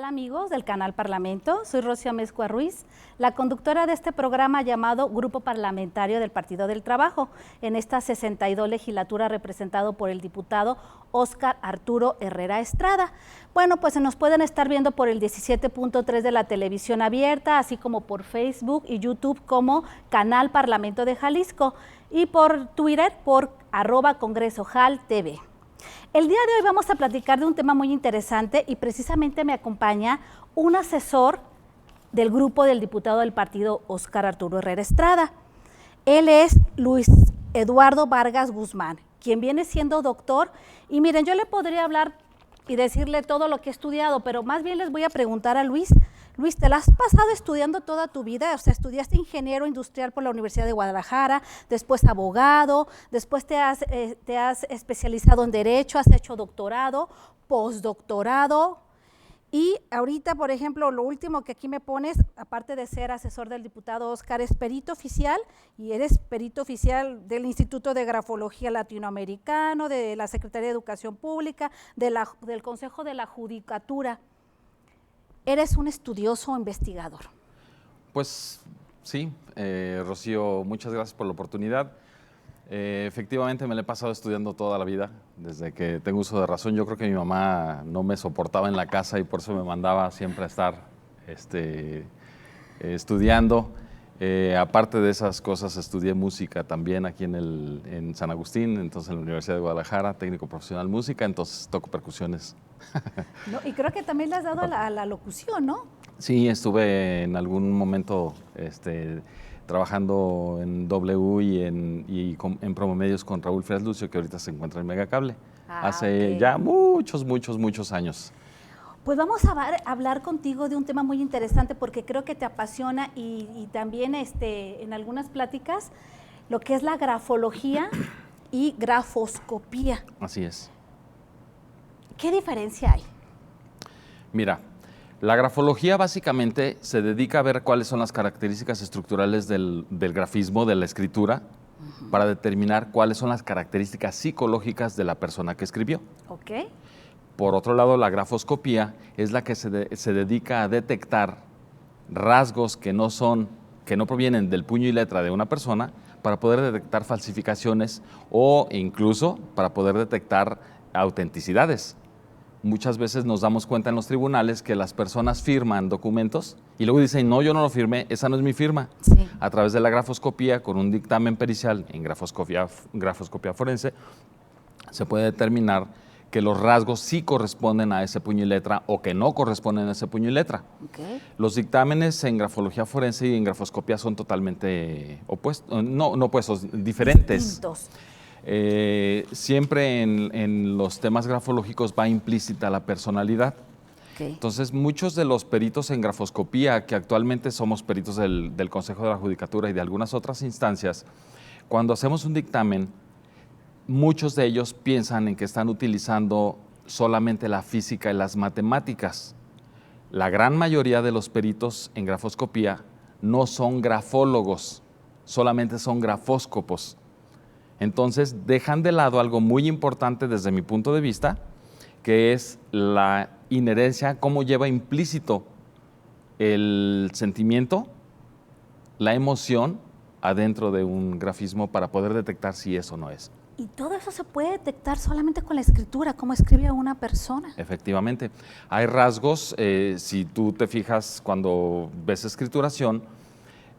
Amigos del canal Parlamento, soy Rocío Amezcua Ruiz, la conductora de este programa llamado Grupo Parlamentario del Partido del Trabajo, en esta 62 legislatura representado por el diputado Óscar Arturo Herrera Estrada. Bueno, pues nos pueden estar viendo por el 17.3 de la televisión abierta, así como por Facebook y YouTube como Canal Parlamento de Jalisco y por Twitter por @CongresoJalTV. El día de hoy vamos a platicar de un tema muy interesante y precisamente me acompaña un asesor del grupo del diputado del partido Óscar Arturo Herrera Estrada. Él es Luis Eduardo Vargas Guzmán, quien viene siendo doctor. Y miren, yo le podría hablar y decirle todo lo que he estudiado, pero más bien les voy a preguntar a Luis. Luis, ¿te la has pasado estudiando toda tu vida? O sea, estudiaste ingeniero industrial por la Universidad de Guadalajara, después abogado, después te has especializado en Derecho, has hecho doctorado, postdoctorado, y ahorita, por ejemplo, lo último que aquí me pones, aparte de ser asesor del diputado Óscar, es perito oficial, y eres perito oficial del Instituto de Grafología Latinoamericano, de la Secretaría de Educación Pública, del Consejo de la Judicatura. ¿Eres un estudioso o investigador? Pues sí, Rocío, muchas gracias por la oportunidad. Efectivamente me la he pasado estudiando toda la vida, desde que tengo uso de razón. Yo creo que mi mamá no me soportaba en la casa y por eso me mandaba siempre a estar estudiando. Aparte de esas cosas, estudié música también aquí en San Agustín, entonces en la Universidad de Guadalajara, técnico profesional en música, entonces toco percusiones. No, y creo que también le has dado a la locución, ¿no? Sí, estuve en algún momento trabajando en W y en Promomedios con Raúl Frías Lucio, que ahorita se encuentra en Megacable, hace ya muchos años. Pues vamos a hablar contigo de un tema muy interesante porque creo que te apasiona y también en algunas pláticas lo que es la grafología y grafoscopía. Así es. ¿Qué diferencia hay? Mira, la grafología básicamente se dedica a ver cuáles son las características estructurales del grafismo, de la escritura, para determinar cuáles son las características psicológicas de la persona que escribió. Ok. Por otro lado, la grafoscopía es la que se dedica a detectar rasgos que no provienen del puño y letra de una persona para poder detectar falsificaciones o incluso para poder detectar autenticidades. Muchas veces nos damos cuenta en los tribunales que las personas firman documentos y luego dicen, no, yo no lo firmé, esa no es mi firma. Sí. A través de la grafoscopía, con un dictamen pericial en grafoscopía forense, se puede determinar que los rasgos sí corresponden a ese puño y letra o que no corresponden a ese puño y letra. Okay. Los dictámenes en grafología forense y en grafoscopía son totalmente diferentes. Distintos. Siempre en los temas grafológicos va implícita la personalidad. Okay. Entonces, muchos de los peritos en grafoscopía, que actualmente somos peritos del Consejo de la Judicatura y de algunas otras instancias, cuando hacemos un dictamen, muchos de ellos piensan en que están utilizando solamente la física y las matemáticas. La gran mayoría de los peritos en grafoscopía no son grafólogos, solamente son grafóscopos. Entonces dejan de lado algo muy importante desde mi punto de vista, que es la inherencia, cómo lleva implícito el sentimiento, la emoción adentro de un grafismo para poder detectar si eso no es. Y todo eso se puede detectar solamente con la escritura, cómo escribe una persona. Efectivamente. Hay rasgos, si tú te fijas cuando ves escrituración,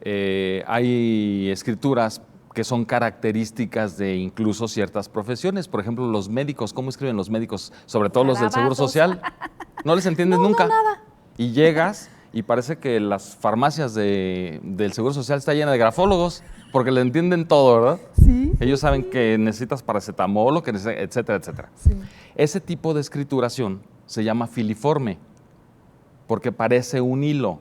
hay escrituras que son características de incluso ciertas profesiones. Por ejemplo, los médicos, ¿cómo escriben los médicos? Sobre todo los del Seguro Social. No les entiendes nunca. No, nada. Y llegas y parece que las farmacias del Seguro Social está llena de grafólogos, porque le entienden todo, ¿verdad? Sí. Ellos saben que necesitas paracetamol, etcétera, etcétera. Sí. Ese tipo de escrituración se llama filiforme, porque parece un hilo.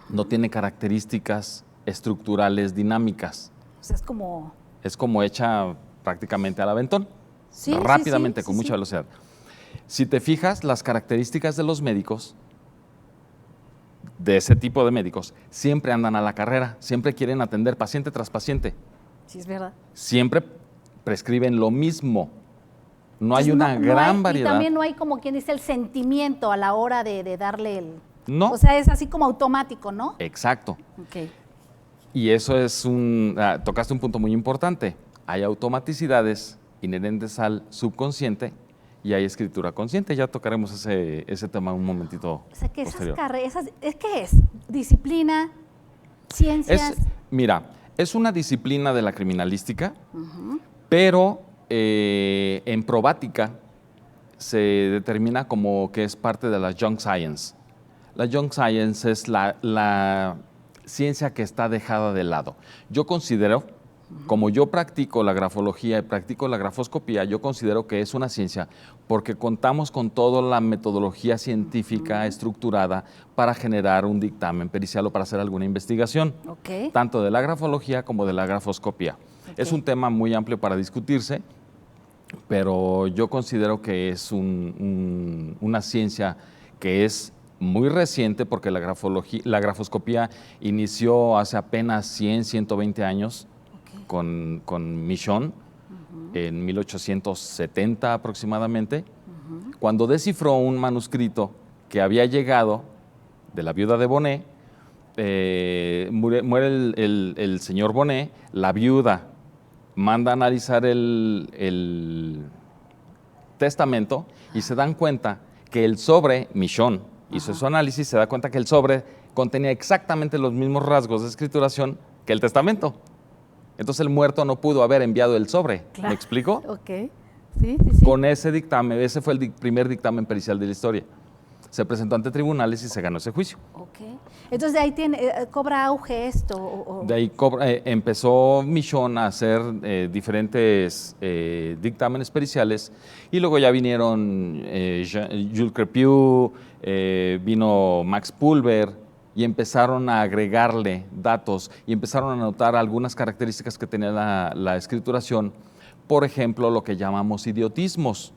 No tiene características estructurales dinámicas. O sea, es como hecha prácticamente al aventón, sí, rápidamente, sí, con mucha velocidad. Si te fijas, las características de los médicos, de ese tipo de médicos, siempre andan a la carrera, siempre quieren atender paciente tras paciente. Sí, es verdad. Siempre prescriben lo mismo. No hay Entonces, una gran variedad. Y también no hay, como quien dice, el sentimiento a la hora de darle el... No. O sea, es así como automático, ¿no? Exacto. Ok. Y eso es tocaste un punto muy importante. Hay automaticidades inherentes al subconsciente y hay escritura consciente. Ya tocaremos ese tema un momentito. O sea, que posterior. esas carreras, ¿qué es? ¿Disciplina? ¿Ciencias? Mira, es una disciplina de la criminalística, pero en probática se determina como que es parte de la junk science. La junk science es la ciencia que está dejada de lado. Yo considero, como yo practico la grafología y practico la grafoscopía, yo considero que es una ciencia porque contamos con toda la metodología científica estructurada para generar un dictamen pericial o para hacer alguna investigación, tanto de la grafología como de la grafoscopía. Es un tema muy amplio para discutirse, pero yo considero que es una ciencia que es muy reciente porque la grafoscopía inició hace apenas 100, 120 años con Michon en 1870 aproximadamente, cuando descifró un manuscrito que había llegado de la viuda de Bonnet. Muere el señor Bonnet, la viuda manda a analizar el testamento y se dan cuenta que el sobre, Michon hizo su análisis, se da cuenta que el sobre contenía exactamente los mismos rasgos de escrituración que el testamento. Entonces el muerto no pudo haber enviado el sobre. Claro. ¿Me explico? Ok. Sí. Con ese dictamen, ese fue el primer dictamen pericial de la historia. Se presentó ante tribunales y se ganó ese juicio. Ok. Entonces de ahí cobra auge esto. De ahí empezó Michon a hacer diferentes dictámenes periciales y luego ya vinieron Jules Crepieux, vino Max Pulver y empezaron a agregarle datos y empezaron a notar algunas características que tenía la escrituración. Por ejemplo, lo que llamamos idiotismos,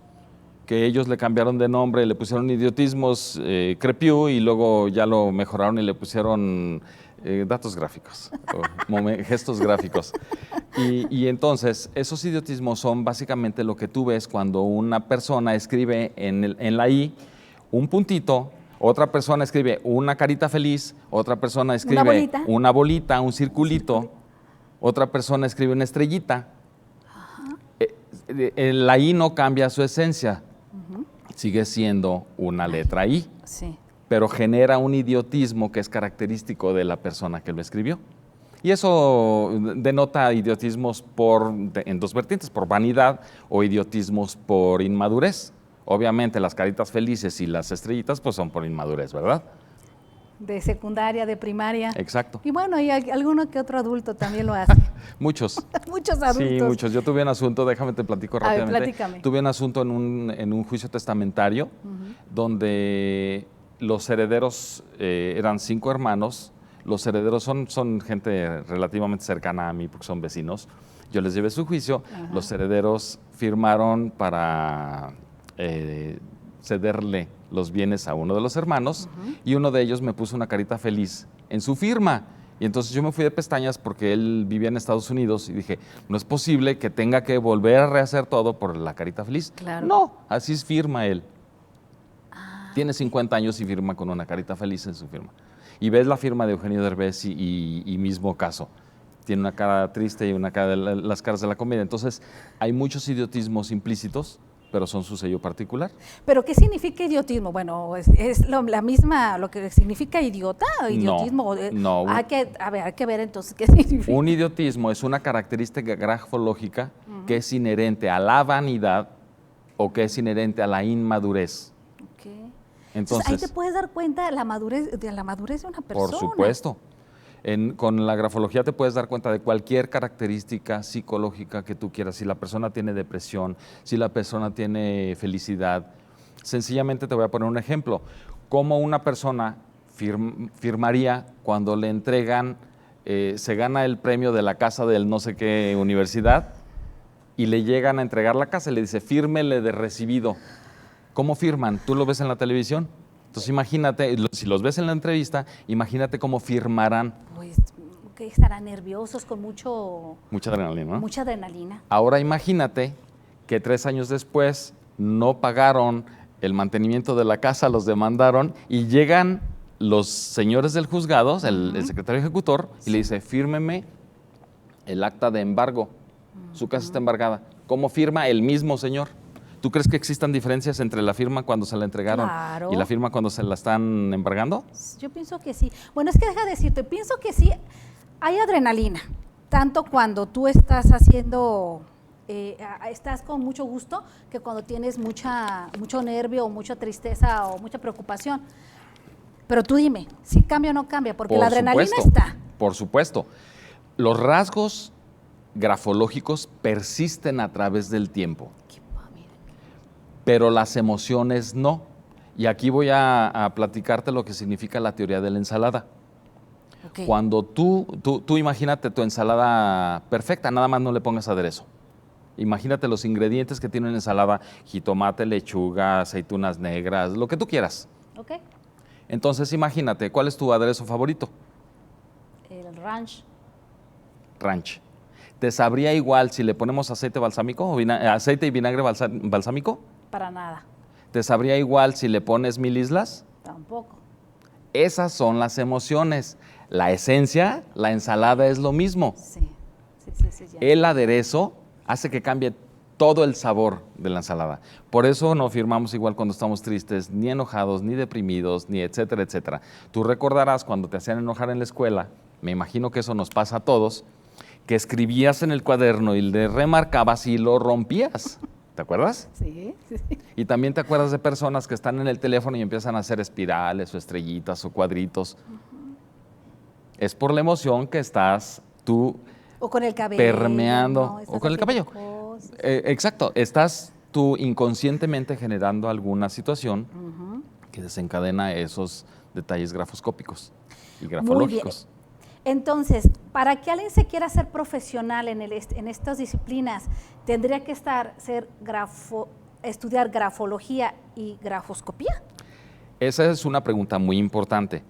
que ellos le cambiaron de nombre, le pusieron idiotismos Crepieux y luego ya lo mejoraron y le pusieron datos gráficos, gestos gráficos. Y entonces, esos idiotismos son básicamente lo que tú ves cuando una persona escribe en la I un puntito, otra persona escribe una carita feliz, otra persona escribe una bolita, un circulito, otra persona escribe una estrellita. La I no cambia su esencia. Sigue siendo una letra I, pero genera un idiotismo que es característico de la persona que lo escribió. Y eso denota idiotismos en dos vertientes, por vanidad o idiotismos por inmadurez. Obviamente las caritas felices y las estrellitas pues son por inmadurez, ¿verdad? De secundaria, de primaria. Exacto. Y bueno, y alguno que otro adulto también lo hace. Muchos. Muchos adultos. Sí, muchos. Yo tuve un asunto, déjame te platico rápidamente. A ver, platícame. Tuve un asunto en un juicio testamentario donde los herederos eran 5 hermanos. Los herederos son gente relativamente cercana a mí porque son vecinos. Yo les llevé su juicio. Los herederos firmaron para cederle los bienes a uno de los hermanos y uno de ellos me puso una carita feliz en su firma. Y entonces yo me fui de pestañas porque él vivía en Estados Unidos y dije, no es posible que tenga que volver a rehacer todo por la carita feliz. Claro. No, así firma él. Tiene 50 años y firma con una carita feliz en su firma. Y ves la firma de Eugenio Derbez y mismo caso. Tiene una cara triste y una cara de las caras de la comedia. Entonces hay muchos idiotismos implícitos, pero son su sello particular. ¿Pero qué significa idiotismo? Bueno, ¿es la misma, lo que significa idiota o idiotismo? No. Hay que ver entonces qué significa. Un idiotismo es una característica grafológica que es inherente a la vanidad o que es inherente a la inmadurez. Okay. Entonces, ahí te puedes dar cuenta de la madurez de una persona. Por supuesto. Con la grafología te puedes dar cuenta de cualquier característica psicológica que tú quieras. Si la persona tiene depresión, si la persona tiene felicidad. Sencillamente te voy a poner un ejemplo. ¿Cómo una persona firmaría cuando le entregan, se gana el premio de la casa del no sé qué universidad y le llegan a entregar la casa y le dice, fírmele de recibido? ¿Cómo firman? ¿Tú lo ves en la televisión? Entonces imagínate, si los ves en la entrevista, imagínate cómo firmarán. Pues que estarán nerviosos con Mucha adrenalina, ¿no? mucha adrenalina. Ahora imagínate que 3 años después no pagaron el mantenimiento de la casa, los demandaron y llegan los señores del juzgado, el secretario ejecutor, y le dice, fírmeme el acta de embargo. Su casa está embargada. ¿Cómo firma el mismo señor? ¿Tú crees que existan diferencias entre la firma cuando se la entregaron Claro. y la firma cuando se la están embargando? Yo pienso que sí. Bueno, es que deja de decirte, pienso que sí, hay adrenalina, tanto cuando tú estás haciendo, estás con mucho gusto, que cuando tienes mucho nervio o mucha tristeza o mucha preocupación. Pero tú dime, ¿sí cambia o no cambia? Porque la adrenalina está. Por supuesto. Los rasgos grafológicos persisten a través del tiempo, pero las emociones no. Y aquí voy a platicarte lo que significa la teoría de la ensalada. Okay. Cuando tú imagínate tu ensalada perfecta, nada más no le pongas aderezo. Imagínate los ingredientes que tiene una ensalada: jitomate, lechuga, aceitunas negras, lo que tú quieras. Okay. Entonces imagínate, ¿cuál es tu aderezo favorito? El ranch. Ranch. ¿Te sabría igual si le ponemos aceite balsámico o aceite y vinagre balsámico? Para nada. ¿Te sabría igual si le pones 1000 islas? Tampoco. Esas son las emociones. La esencia, la ensalada es lo mismo. Sí. Ya. El aderezo hace que cambie todo el sabor de la ensalada. Por eso no firmamos igual cuando estamos tristes, ni enojados, ni deprimidos, ni etcétera, etcétera. Tú recordarás cuando te hacían enojar en la escuela, me imagino que eso nos pasa a todos, que escribías en el cuaderno y le remarcabas y lo rompías. ¿Te acuerdas? Sí. Y también te acuerdas de personas que están en el teléfono y empiezan a hacer espirales o estrellitas o cuadritos. Es por la emoción que estás tú o con el cabello, permeando, ¿no? o con el cabello. Exacto, estás tú inconscientemente generando alguna situación que desencadena esos detalles grafoscópicos y grafológicos. Muy bien. Entonces, para que alguien se quiera ser profesional en estas disciplinas, tendría que estudiar grafología y grafoscopía. Esa es una pregunta muy importante.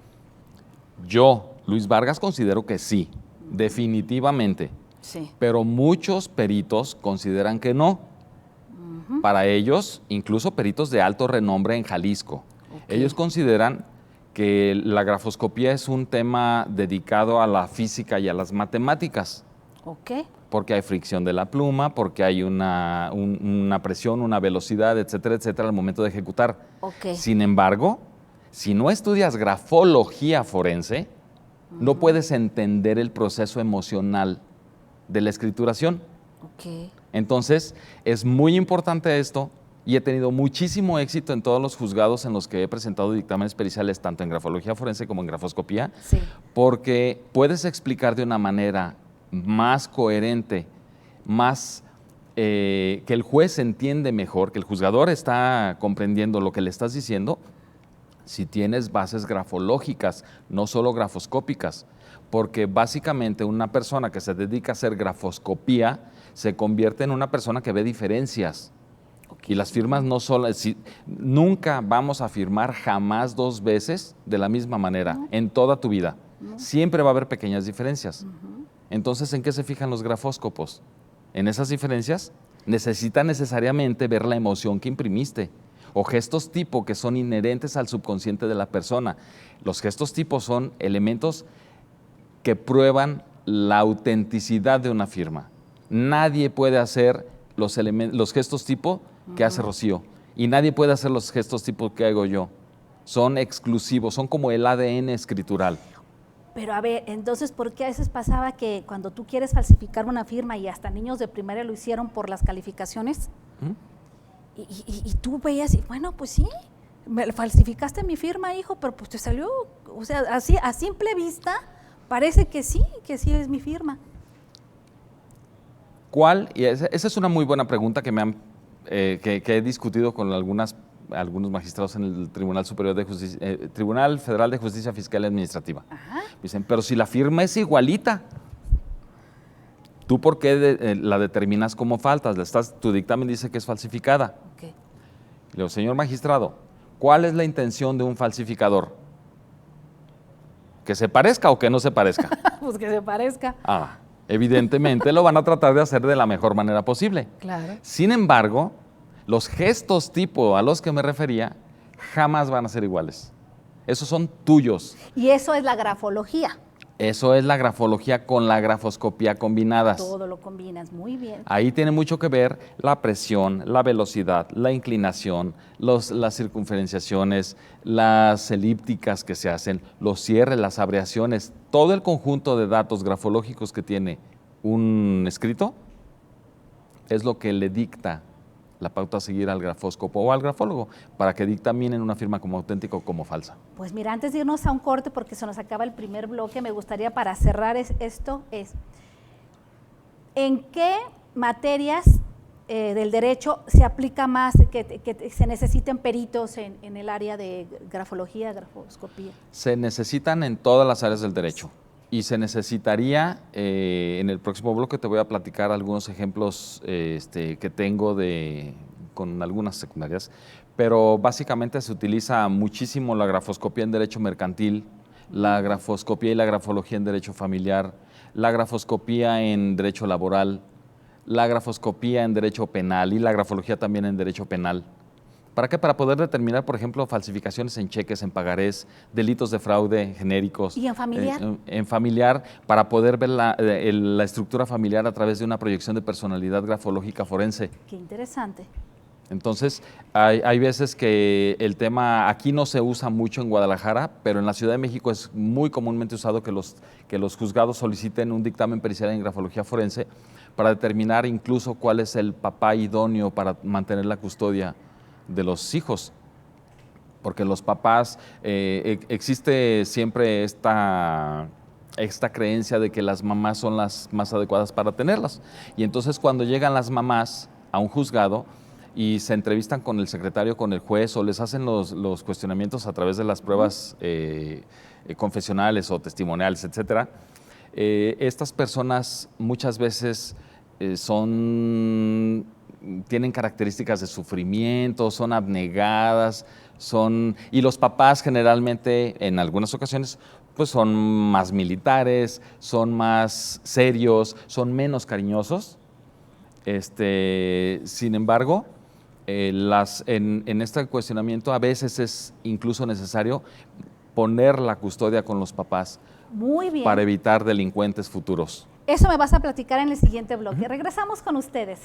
Yo, Luis Vargas, considero que sí, definitivamente. Sí. Pero muchos peritos consideran que no. Para ellos, incluso peritos de alto renombre en Jalisco, ellos consideran que la grafoscopía es un tema dedicado a la física y a las matemáticas. Porque hay fricción de la pluma, porque hay una presión, una velocidad, etcétera, etcétera, al momento de ejecutar. Sin embargo, si no estudias grafología forense, no puedes entender el proceso emocional de la escrituración. Entonces, es muy importante esto, y he tenido muchísimo éxito en todos los juzgados en los que he presentado dictámenes periciales, tanto en grafología forense como en grafoscopía, porque puedes explicar de una manera más coherente, más que el juez entiende mejor, que el juzgador está comprendiendo lo que le estás diciendo, si tienes bases grafológicas, no solo grafoscópicas, porque básicamente una persona que se dedica a hacer grafoscopía se convierte en una persona que ve diferencias. Y las firmas no solo, nunca vamos a firmar jamás 2 veces de la misma manera en toda tu vida. Siempre va a haber pequeñas diferencias. Entonces, ¿en qué se fijan los grafóscopos? En esas diferencias necesitan necesariamente ver la emoción que imprimiste, o gestos tipo que son inherentes al subconsciente de la persona. Los gestos tipo son elementos que prueban la autenticidad de una firma. Nadie puede hacer los gestos tipo que hace Rocío, y nadie puede hacer los gestos tipo que hago yo. Son exclusivos, son como el ADN escritural. Pero a ver, entonces, ¿por qué a veces pasaba que cuando tú quieres falsificar una firma, y hasta niños de primaria lo hicieron por las calificaciones, y tú veías, y bueno, pues sí, me falsificaste mi firma, hijo, pero pues te salió, o sea, así a simple vista parece que sí es mi firma. ¿Cuál? Y esa es una muy buena pregunta que he discutido con algunos magistrados en el Tribunal Superior de Justicia, Tribunal Federal de Justicia Fiscal y Administrativa. Dicen, pero si la firma es igualita, ¿tú por qué la determinas como faltas? Tu dictamen dice que es falsificada. Le digo, señor magistrado, ¿cuál es la intención de un falsificador? ¿Que se parezca o que no se parezca? Pues que se parezca. Evidentemente lo van a tratar de hacer de la mejor manera posible. Claro. Sin embargo, los gestos tipo a los que me refería jamás van a ser iguales. Esos son tuyos. Y eso es la grafología. Eso es la grafología con la grafoscopía combinadas. Todo lo combinas, muy bien. Ahí tiene mucho que ver la presión, la velocidad, la inclinación, las circunferenciaciones, las elípticas que se hacen, los cierres, las abreaciones, todo el conjunto de datos grafológicos que tiene un escrito es lo que le dicta la pauta a seguir al grafóscopo o al grafólogo para que dictaminen una firma como auténtica o como falsa. Pues mira, antes de irnos a un corte, porque se nos acaba el primer bloque, me gustaría para cerrar ¿en qué materias del derecho se aplica más que se necesiten peritos en el área de grafología, grafoscopía? Se necesitan en todas las áreas del derecho. Y se necesitaría, en el próximo bloque te voy a platicar algunos ejemplos que tengo con algunas secundarias, pero básicamente se utiliza muchísimo la grafoscopía en derecho mercantil, la grafoscopía y la grafología en derecho familiar, la grafoscopía en derecho laboral, la grafoscopía en derecho penal y la grafología también en derecho penal. ¿Para qué? Para poder determinar, por ejemplo, falsificaciones en cheques, en pagarés, delitos de fraude genéricos. ¿Y en familiar? En familiar, para poder ver la estructura familiar a través de una proyección de personalidad grafológica forense. Qué interesante. Entonces, hay veces que el tema aquí no se usa mucho en Guadalajara, pero en la Ciudad de México es muy comúnmente usado que los juzgados soliciten un dictamen pericial en grafología forense para determinar incluso cuál es el papá idóneo para mantener la custodia de los hijos, porque los papás, existe siempre esta creencia de que las mamás son las más adecuadas para tenerlas, y entonces cuando llegan las mamás a un juzgado y se entrevistan con el secretario, con el juez, o les hacen los cuestionamientos a través de las pruebas confesionales o testimoniales, etcétera, estas personas muchas veces tienen características de sufrimiento, son abnegadas, y los papás generalmente, en algunas ocasiones, pues son más militares, son más serios, son menos cariñosos. Sin embargo, en este cuestionamiento a veces es incluso necesario poner la custodia con los papás. Muy bien. Para evitar delincuentes futuros. Eso me vas a platicar en el siguiente bloque. Regresamos con ustedes.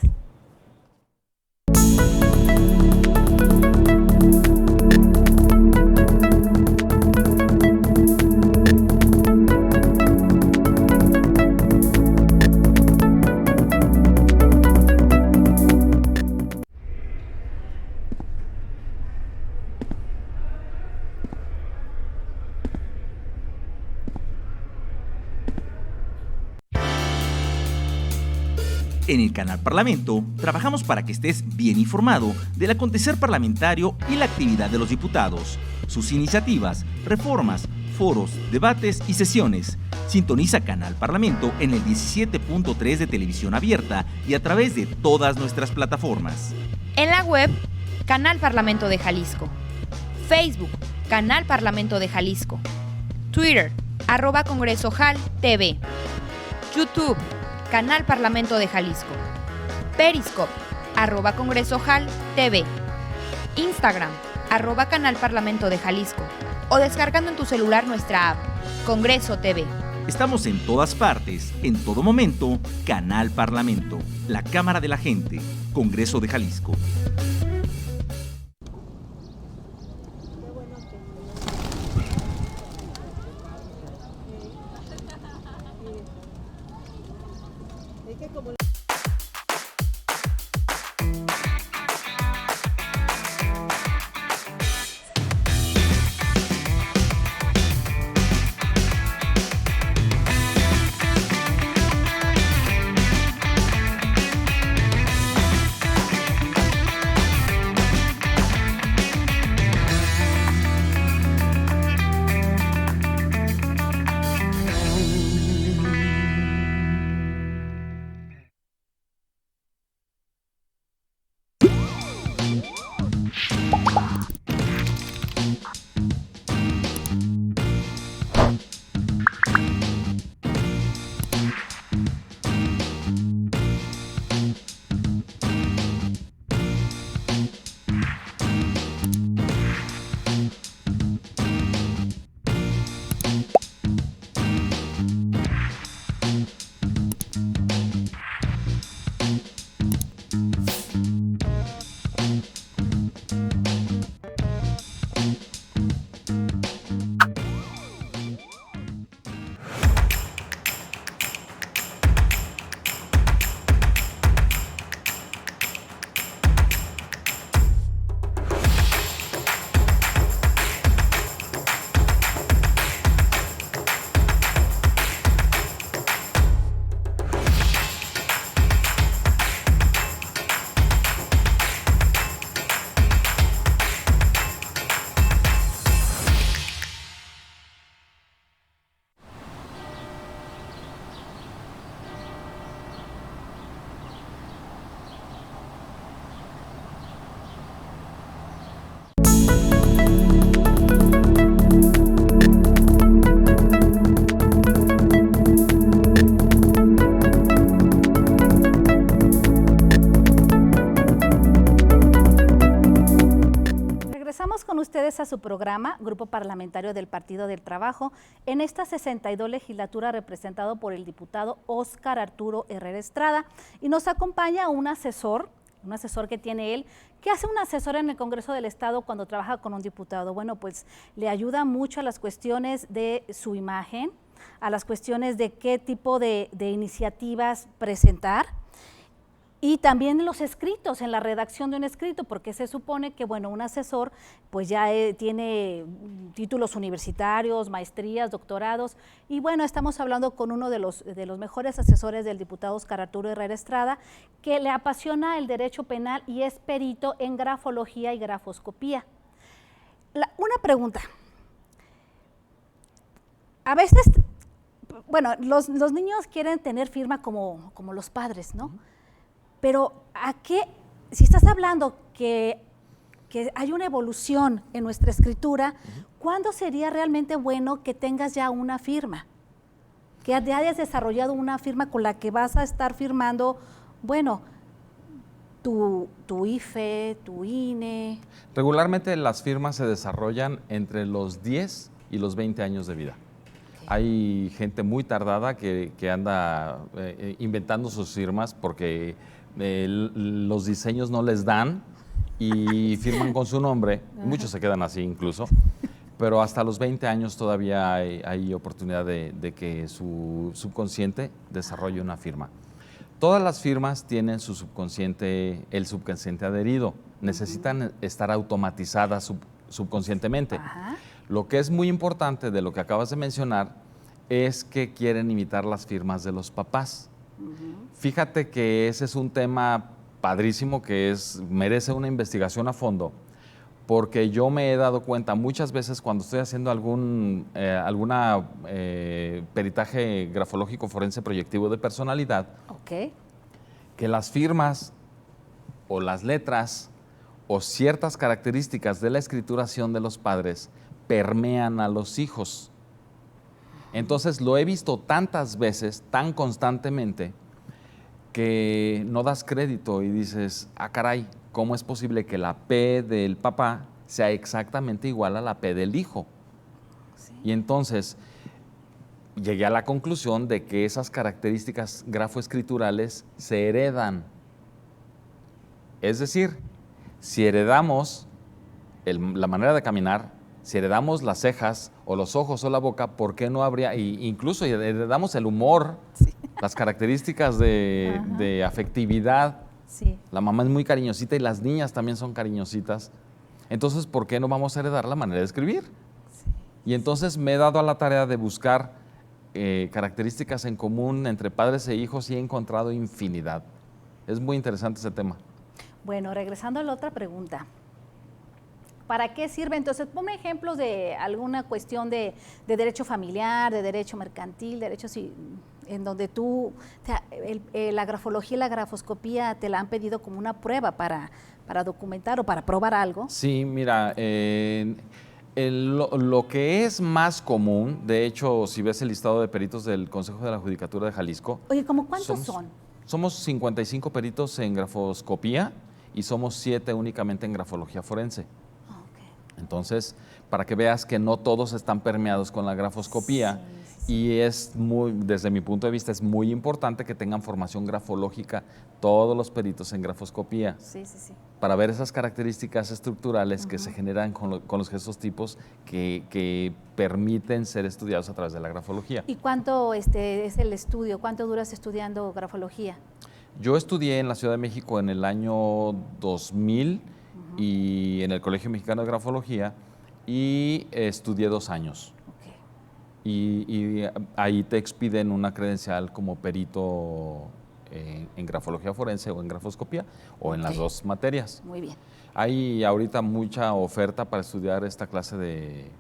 En el Canal Parlamento trabajamos para que estés bien informado del acontecer parlamentario y la actividad de los diputados, sus iniciativas, reformas, foros, debates y sesiones. Sintoniza Canal Parlamento en el 17.3 de televisión abierta y a través de todas nuestras plataformas. En la web, Canal Parlamento de Jalisco. Facebook, Canal Parlamento de Jalisco. Twitter, @CongresoJalTV. YouTube, Canal Parlamento de Jalisco. Periscope, @CongresoJalTV. Instagram, @Canal Parlamento de Jalisco. O descargando en tu celular nuestra app, Congreso TV. Estamos en todas partes, en todo momento, Canal Parlamento, la Cámara de la Gente, Congreso de Jalisco. regresa a su programa, Grupo Parlamentario del Partido del Trabajo, en esta 62 legislatura representado por el diputado Óscar Arturo Herrera Estrada, y nos acompaña un asesor que tiene él. ¿Qué hace un asesor en el Congreso del Estado cuando trabaja con un diputado? Bueno, pues le ayuda mucho a las cuestiones de su imagen, a las cuestiones de qué tipo de iniciativas presentar, y también en los escritos, en la redacción de un escrito, porque se supone que, bueno, un asesor pues ya tiene títulos universitarios, maestrías, doctorados, y bueno, estamos hablando con uno de los mejores asesores del diputado Óscar Arturo Herrera Estrada, que le apasiona el derecho penal y es perito en grafología y grafoscopía. Una pregunta. A veces, bueno, los niños quieren tener firma como los padres, ¿no? Pero si estás hablando que hay una evolución en nuestra escritura, ¿cuándo sería realmente bueno que tengas ya una firma? Que ya hayas desarrollado una firma con la que vas a estar firmando, bueno, tu IFE, tu INE. Regularmente las firmas se desarrollan entre los 10 y los 20 años de vida. Okay. Hay gente muy tardada que anda inventando sus firmas porque los diseños no les dan y firman con su nombre. Muchos se quedan así incluso, pero hasta los 20 años todavía hay oportunidad de que su subconsciente desarrolle una firma. Todas las firmas tienen el subconsciente adherido, necesitan estar automatizadas subconscientemente. Ajá. Lo que es muy importante de lo que acabas de mencionar es que quieren imitar las firmas de los papás. Fíjate que ese es un tema padrísimo que merece una investigación a fondo, porque yo me he dado cuenta muchas veces cuando estoy haciendo alguna peritaje grafológico forense proyectivo de personalidad, okay, que las firmas o las letras o ciertas características de la escrituración de los padres permean a los hijos. Entonces lo he visto tantas veces, tan constantemente, que no das crédito y dices, ah, caray, ¿cómo es posible que la P del papá sea exactamente igual a la P del hijo? Sí. Y entonces llegué a la conclusión de que esas características grafoescriturales se heredan. Es decir, si heredamos la manera de caminar, si heredamos las cejas o los ojos o la boca, ¿por qué no habría? Incluso heredamos el humor, sí, las características de afectividad. Sí. La mamá es muy cariñosita y las niñas también son cariñositas. Entonces, ¿por qué no vamos a heredar la manera de escribir? Sí. Y entonces me he dado a la tarea de buscar características en común entre padres e hijos y he encontrado infinidad. Es muy interesante ese tema. Bueno, regresando a la otra pregunta. ¿Para qué sirve? Entonces, ponme ejemplos de alguna cuestión de derecho familiar, de derecho mercantil, derechos en donde tú, o sea, la grafología y la grafoscopía te la han pedido como una prueba para documentar o para probar algo. Sí, mira, lo que es más común, de hecho, si ves el listado de peritos del Consejo de la Judicatura de Jalisco. Oye, ¿cómo cuántos son? Somos 55 peritos en grafoscopía y somos 7 únicamente en grafología forense. Entonces, para que veas que no todos están permeados con la grafoscopía, sí. Y desde mi punto de vista, es muy importante que tengan formación grafológica todos los peritos en grafoscopía, sí, para ver esas características estructurales que se generan con los gestos tipos que permiten ser estudiados a través de la grafología. ¿Y cuánto es el estudio? ¿Cuánto duras estudiando grafología? Yo estudié en la Ciudad de México en el año 2000, y en el Colegio Mexicano de Grafología, y estudié 2 años. Okay. Y ahí te expiden una credencial como perito en grafología forense o en grafoscopía, o en las dos materias. Muy bien. Hay ahorita mucha oferta para estudiar esta clase de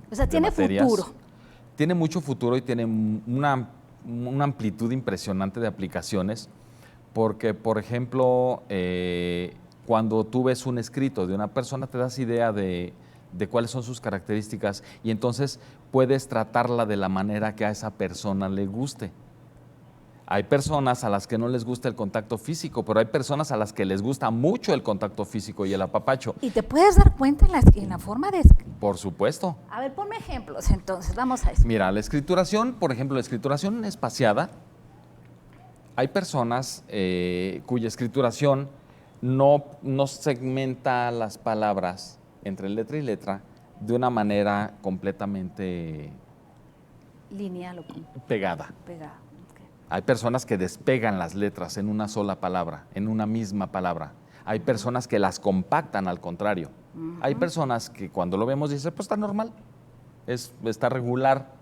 o sea, tiene materias. Futuro. Tiene mucho futuro y tiene una amplitud impresionante de aplicaciones, porque, por ejemplo, cuando tú ves un escrito de una persona, te das idea de cuáles son sus características y entonces puedes tratarla de la manera que a esa persona le guste. Hay personas a las que no les gusta el contacto físico, pero hay personas a las que les gusta mucho el contacto físico y el apapacho. ¿Y te puedes dar cuenta en la forma de escribir? Por supuesto. A ver, ponme ejemplos entonces, vamos a eso. Mira, la escrituración, por ejemplo, la escrituración espaciada, hay personas cuya escrituración no segmenta las palabras entre letra y letra de una manera completamente Lineal o pegada. pegada. Okay. Hay personas que despegan las letras en una sola palabra, en una misma palabra. Hay personas que las compactan al contrario. Hay personas que cuando lo vemos dicen, pues está normal, está regular.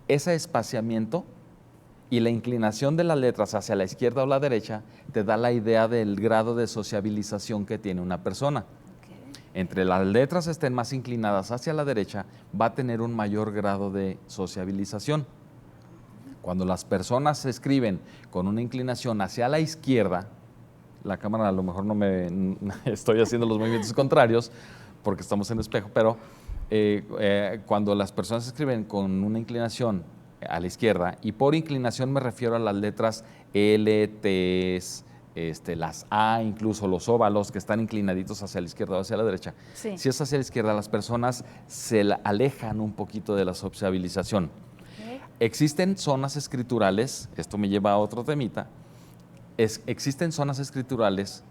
Ese espaciamiento y la inclinación de las letras hacia la izquierda o la derecha te da la idea del grado de sociabilización que tiene una persona. Entre las letras estén más inclinadas hacia la derecha, va a tener un mayor grado de sociabilización. Cuando las personas escriben con una inclinación hacia la izquierda, la cámara a lo mejor no me estoy haciendo los movimientos contrarios porque estamos en espejo, pero cuando las personas escriben con una inclinación a la izquierda, y por inclinación me refiero a las letras L, T, las A, incluso los óvalos que están inclinaditos hacia la izquierda o hacia la derecha. Sí. Si es hacia la izquierda, las personas se alejan un poquito de la sociabilización. Okay. Existen zonas escriturales, esto me lleva a otro temita, existen zonas escriturales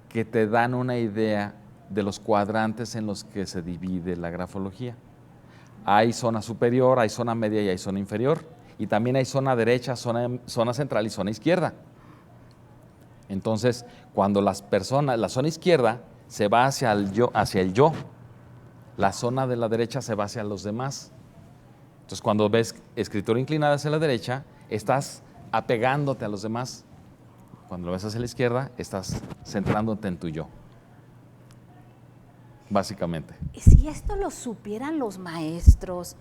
que te dan una idea de los cuadrantes en los que se divide la grafología. Hay zona superior, hay zona media y hay zona inferior. Y también hay zona derecha, zona central y zona izquierda. Entonces, cuando la zona izquierda se va hacia el yo, la zona de la derecha se va hacia los demás. Entonces, cuando ves escritura inclinada hacia la derecha, estás apegándote a los demás. Cuando lo ves hacia la izquierda, estás centrándote en tu yo. Básicamente. Si esto lo supieran los maestros,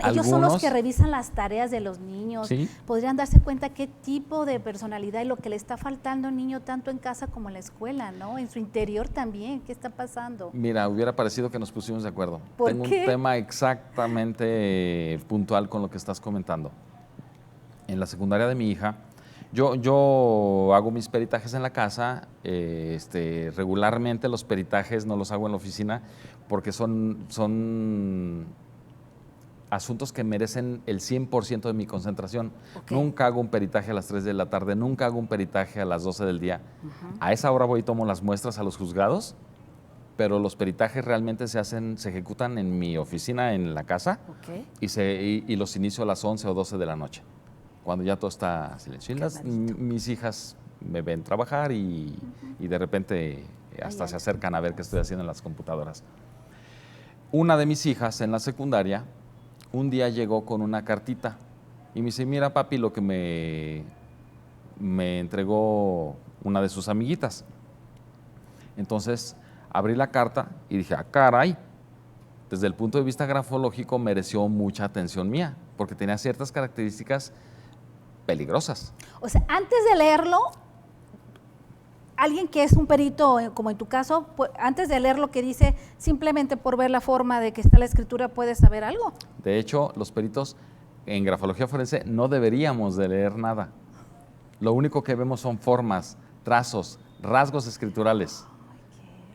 ellos son los que revisan las tareas de los niños, ¿sí? Podrían darse cuenta qué tipo de personalidad y lo que le está faltando al niño tanto en casa como en la escuela, ¿no? En su interior también, ¿qué está pasando? Mira, hubiera parecido que nos pusimos de acuerdo. ¿Por qué? Un tema exactamente puntual con lo que estás comentando. En la secundaria de mi hija, yo hago mis peritajes en la casa, regularmente los peritajes no los hago en la oficina porque son asuntos que merecen el 100% de mi concentración. Okay. Nunca hago un peritaje a las 3 de la tarde, nunca hago un peritaje a las 12 del día. A esa hora voy y tomo las muestras a los juzgados, pero los peritajes realmente se ejecutan en mi oficina, en la casa, okay. y los inicio a las 11 o 12 de la noche, cuando ya todo está silencio. Mis hijas me ven trabajar y de repente hasta se acercan a ver qué estoy haciendo en las computadoras. Una de mis hijas en la secundaria un día llegó con una cartita y me dice, mira papi, lo que me entregó una de sus amiguitas. Entonces abrí la carta y dije, caray, desde el punto de vista grafológico mereció mucha atención mía, porque tenía ciertas características peligrosas. O sea, antes de leerlo, alguien que es un perito, como en tu caso, pues, antes de leer lo que dice, simplemente por ver la forma de que está la escritura, ¿puede saber algo? De hecho, los peritos en grafología forense no deberíamos de leer nada. Lo único que vemos son formas, trazos, rasgos escriturales,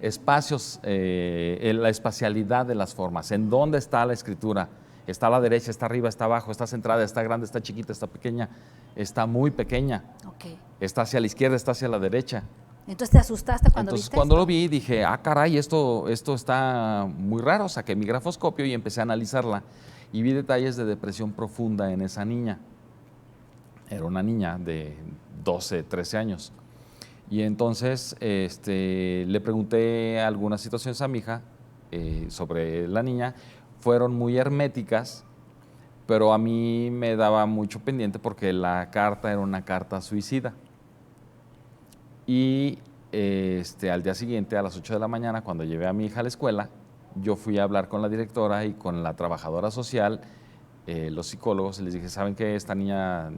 espacios, la espacialidad de las formas, en dónde está la escritura. Está a la derecha, está arriba, está abajo, está centrada, está grande, está chiquita, está pequeña, está muy pequeña. Okay. Está hacia la izquierda, está hacia la derecha. Entonces te asustaste cuando viste cuando esto. Lo vi dije, caray, esto está muy raro. Saqué mi grafoscopio y empecé a analizarla y vi detalles de depresión profunda en esa niña. Era una niña de 12, 13 años. Y entonces le pregunté algunas situaciones a mi hija sobre la niña. Fueron muy herméticas, pero a mí me daba mucho pendiente porque la carta era una carta suicida. Y al día siguiente, a las 8 de la mañana, cuando llevé a mi hija a la escuela, yo fui a hablar con la directora y con la trabajadora social, los psicólogos, y les dije, ¿saben qué? Esta niña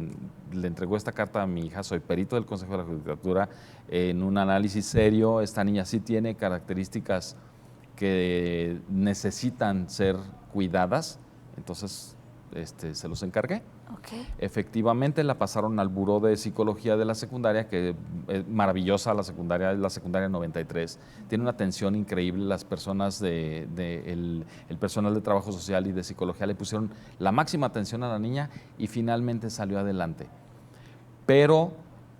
le entregó esta carta a mi hija, soy perito del Consejo de la Judicatura, en un análisis serio, esta niña sí tiene características que necesitan ser cuidadas, entonces se los encargué. Okay. Efectivamente la pasaron al Buró de Psicología de la secundaria, que es maravillosa la secundaria 93. Tiene una atención increíble, las personas el personal de trabajo social y de psicología le pusieron la máxima atención a la niña y finalmente salió adelante. Pero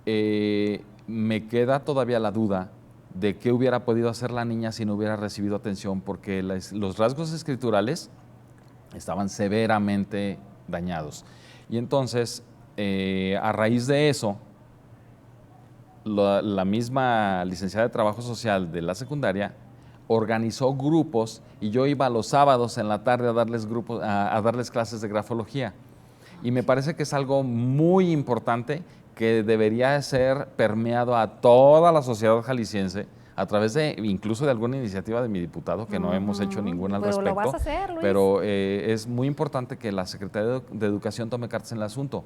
me queda todavía la duda de qué hubiera podido hacer la niña si no hubiera recibido atención, porque los rasgos escriturales estaban severamente dañados. Y entonces, a raíz de eso, la misma licenciada de Trabajo Social de la secundaria organizó grupos y yo iba los sábados en la tarde a darles clases de grafología. Y me parece que es algo muy importante que debería ser permeado a toda la sociedad jalisciense a través incluso de alguna iniciativa de mi diputado, que no hemos hecho ninguna al respecto. Pero lo vas a hacer, Luis. Pero es muy importante que la Secretaría de Educación tome cartas en el asunto.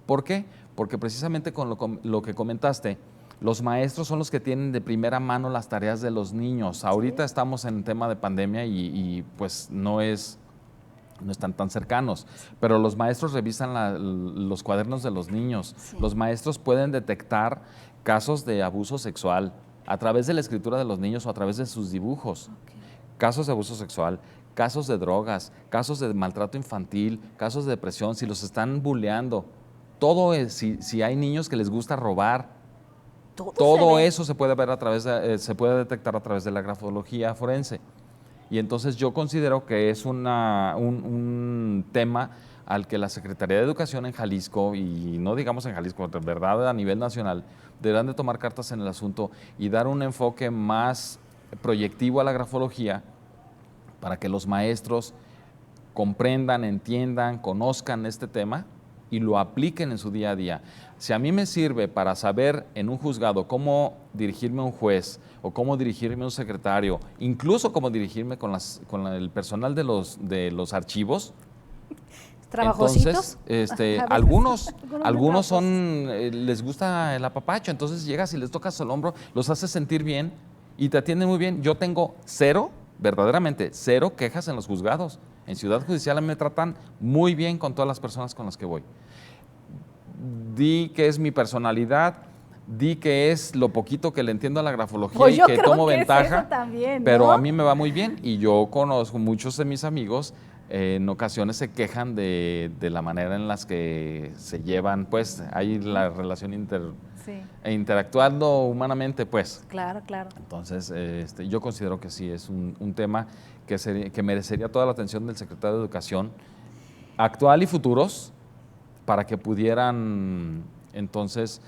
¿Por qué? Porque precisamente con lo que comentaste, los maestros son los que tienen de primera mano las tareas de los niños. Ahorita estamos en tema de pandemia y pues no están tan cercanos, pero los maestros revisan los cuadernos de los niños. Sí. Los maestros pueden detectar casos de abuso sexual a través de la escritura de los niños o a través de sus dibujos. Okay. Casos de abuso sexual, casos de drogas, casos de maltrato infantil, casos de depresión, si los están bulleando. Todo si hay niños que les gusta robar, todo eso se puede ver se puede detectar a través de la grafología forense. Y entonces yo considero que es un tema al que la Secretaría de Educación en Jalisco, y no digamos en Jalisco, de verdad a nivel nacional, deberán de tomar cartas en el asunto y dar un enfoque más proyectivo a la grafología para que los maestros comprendan, entiendan, conozcan este tema y lo apliquen en su día a día. Si a mí me sirve para saber en un juzgado cómo dirigirme a un juez o cómo dirigirme a un secretario, incluso cómo dirigirme con el personal de los archivos, ¿trabajositos? Entonces, algunos les gusta el apapacho, entonces llegas y les tocas el hombro, los haces sentir bien y te atienden muy bien. Yo tengo verdaderamente cero quejas en los juzgados. En Ciudad Judicial me tratan muy bien con todas las personas con las que voy. Di que es mi personalidad, di que es lo poquito que le entiendo a la grafología pues y que tomo ventaja, eso también, ¿no? Pero a mí me va muy bien y yo conozco muchos de mis amigos, en ocasiones se quejan de la manera en las que se llevan, pues, hay la relación interactuando humanamente, pues. Claro. Entonces, yo considero que sí es un tema que merecería toda la atención del secretario de Educación, actual y futuros, para que pudieran, entonces,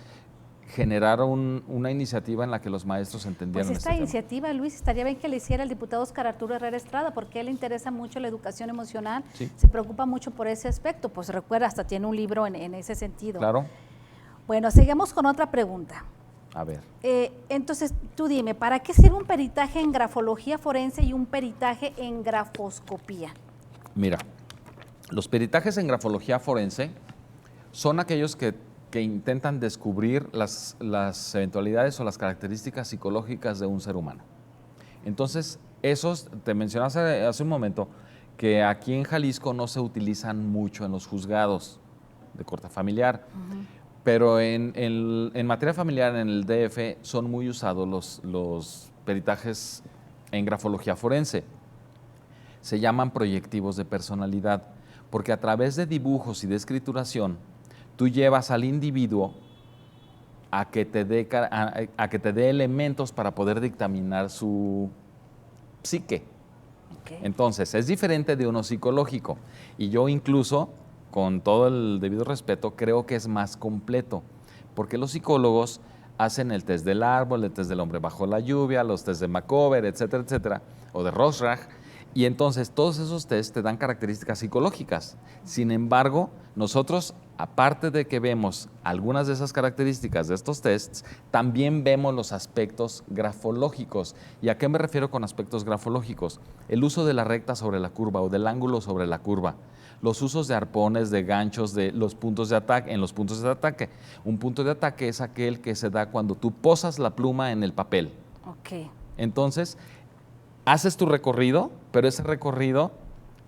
generar una iniciativa en la que los maestros entendieran pues esta iniciativa, Luis, estaría bien que le hiciera el diputado Óscar Arturo Herrera Estrada, porque a él le interesa mucho la educación emocional, sí. Se preocupa mucho por ese aspecto, pues recuerda, hasta tiene un libro en ese sentido. Claro. Bueno, seguimos con otra pregunta. A ver. Entonces, tú dime, ¿para qué sirve un peritaje en grafología forense y un peritaje en grafoscopía? Mira, los peritajes en grafología forense son aquellos que intentan descubrir las eventualidades o las características psicológicas de un ser humano. Entonces, esos, te mencionaste hace un momento, que aquí en Jalisco no se utilizan mucho en los juzgados de corte familiar, pero en materia familiar, en el DF, son muy usados los peritajes en grafología forense. Se llaman proyectivos de personalidad, porque a través de dibujos y de escrituración, tú llevas al individuo a que te dé elementos para poder dictaminar su psique. Okay. Entonces, es diferente de uno psicológico. Y yo incluso, con todo el debido respeto, creo que es más completo. Porque los psicólogos hacen el test del árbol, el test del hombre bajo la lluvia, los test de Macover, etcétera, etcétera, o de Rorschach. Y entonces todos esos tests te dan características psicológicas. Sin embargo, nosotros, aparte de que vemos algunas de esas características de estos tests, también vemos los aspectos grafológicos. ¿Y a qué me refiero con aspectos grafológicos? El uso de la recta sobre la curva o del ángulo sobre la curva. Los usos de arpones, de ganchos, de los puntos de ataque, en los puntos de ataque. Un punto de ataque es aquel que se da cuando tú posas la pluma en el papel. Okay. Entonces, haces tu recorrido, pero ese recorrido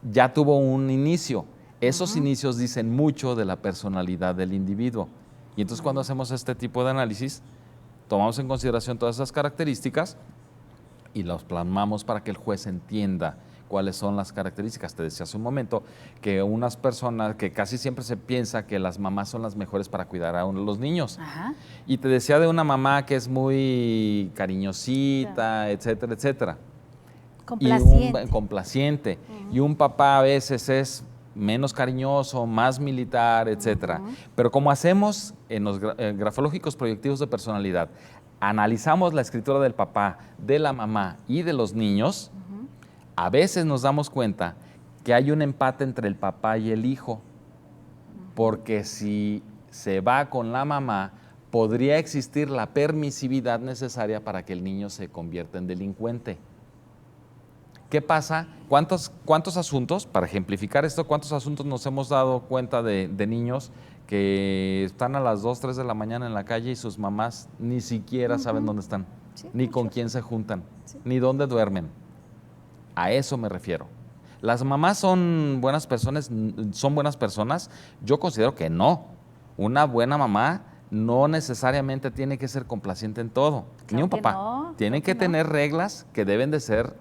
ya tuvo un inicio. Esos inicios dicen mucho de la personalidad del individuo. Y entonces cuando hacemos este tipo de análisis, tomamos en consideración todas esas características y los plasmamos para que el juez entienda cuáles son las características. Te decía hace un momento que unas personas, que casi siempre se piensa que las mamás son las mejores para cuidar a los niños. Ajá. Y te decía de una mamá que es muy cariñosita, etcétera, etcétera. Complaciente. Complaciente. Y un papá a veces es menos cariñoso, más militar, etcétera. Pero como hacemos en los grafológicos proyectivos de personalidad, analizamos la escritura del papá, de la mamá y de los niños, a veces nos damos cuenta que hay un empate entre el papá y el hijo, porque si se va con la mamá, podría existir la permisividad necesaria para que el niño se convierta en delincuente. ¿Qué pasa? ¿Cuántos asuntos, para ejemplificar esto, cuántos asuntos nos hemos dado cuenta de niños que están a las 2, 3 de la mañana en la calle y sus mamás ni siquiera saben dónde están, ni con quién se juntan, ni dónde duermen? A eso me refiero. ¿Las mamás son buenas personas? Yo considero que no. Una buena mamá no necesariamente tiene que ser complaciente en todo, ni un papá. No, tienen que tener reglas que deben de ser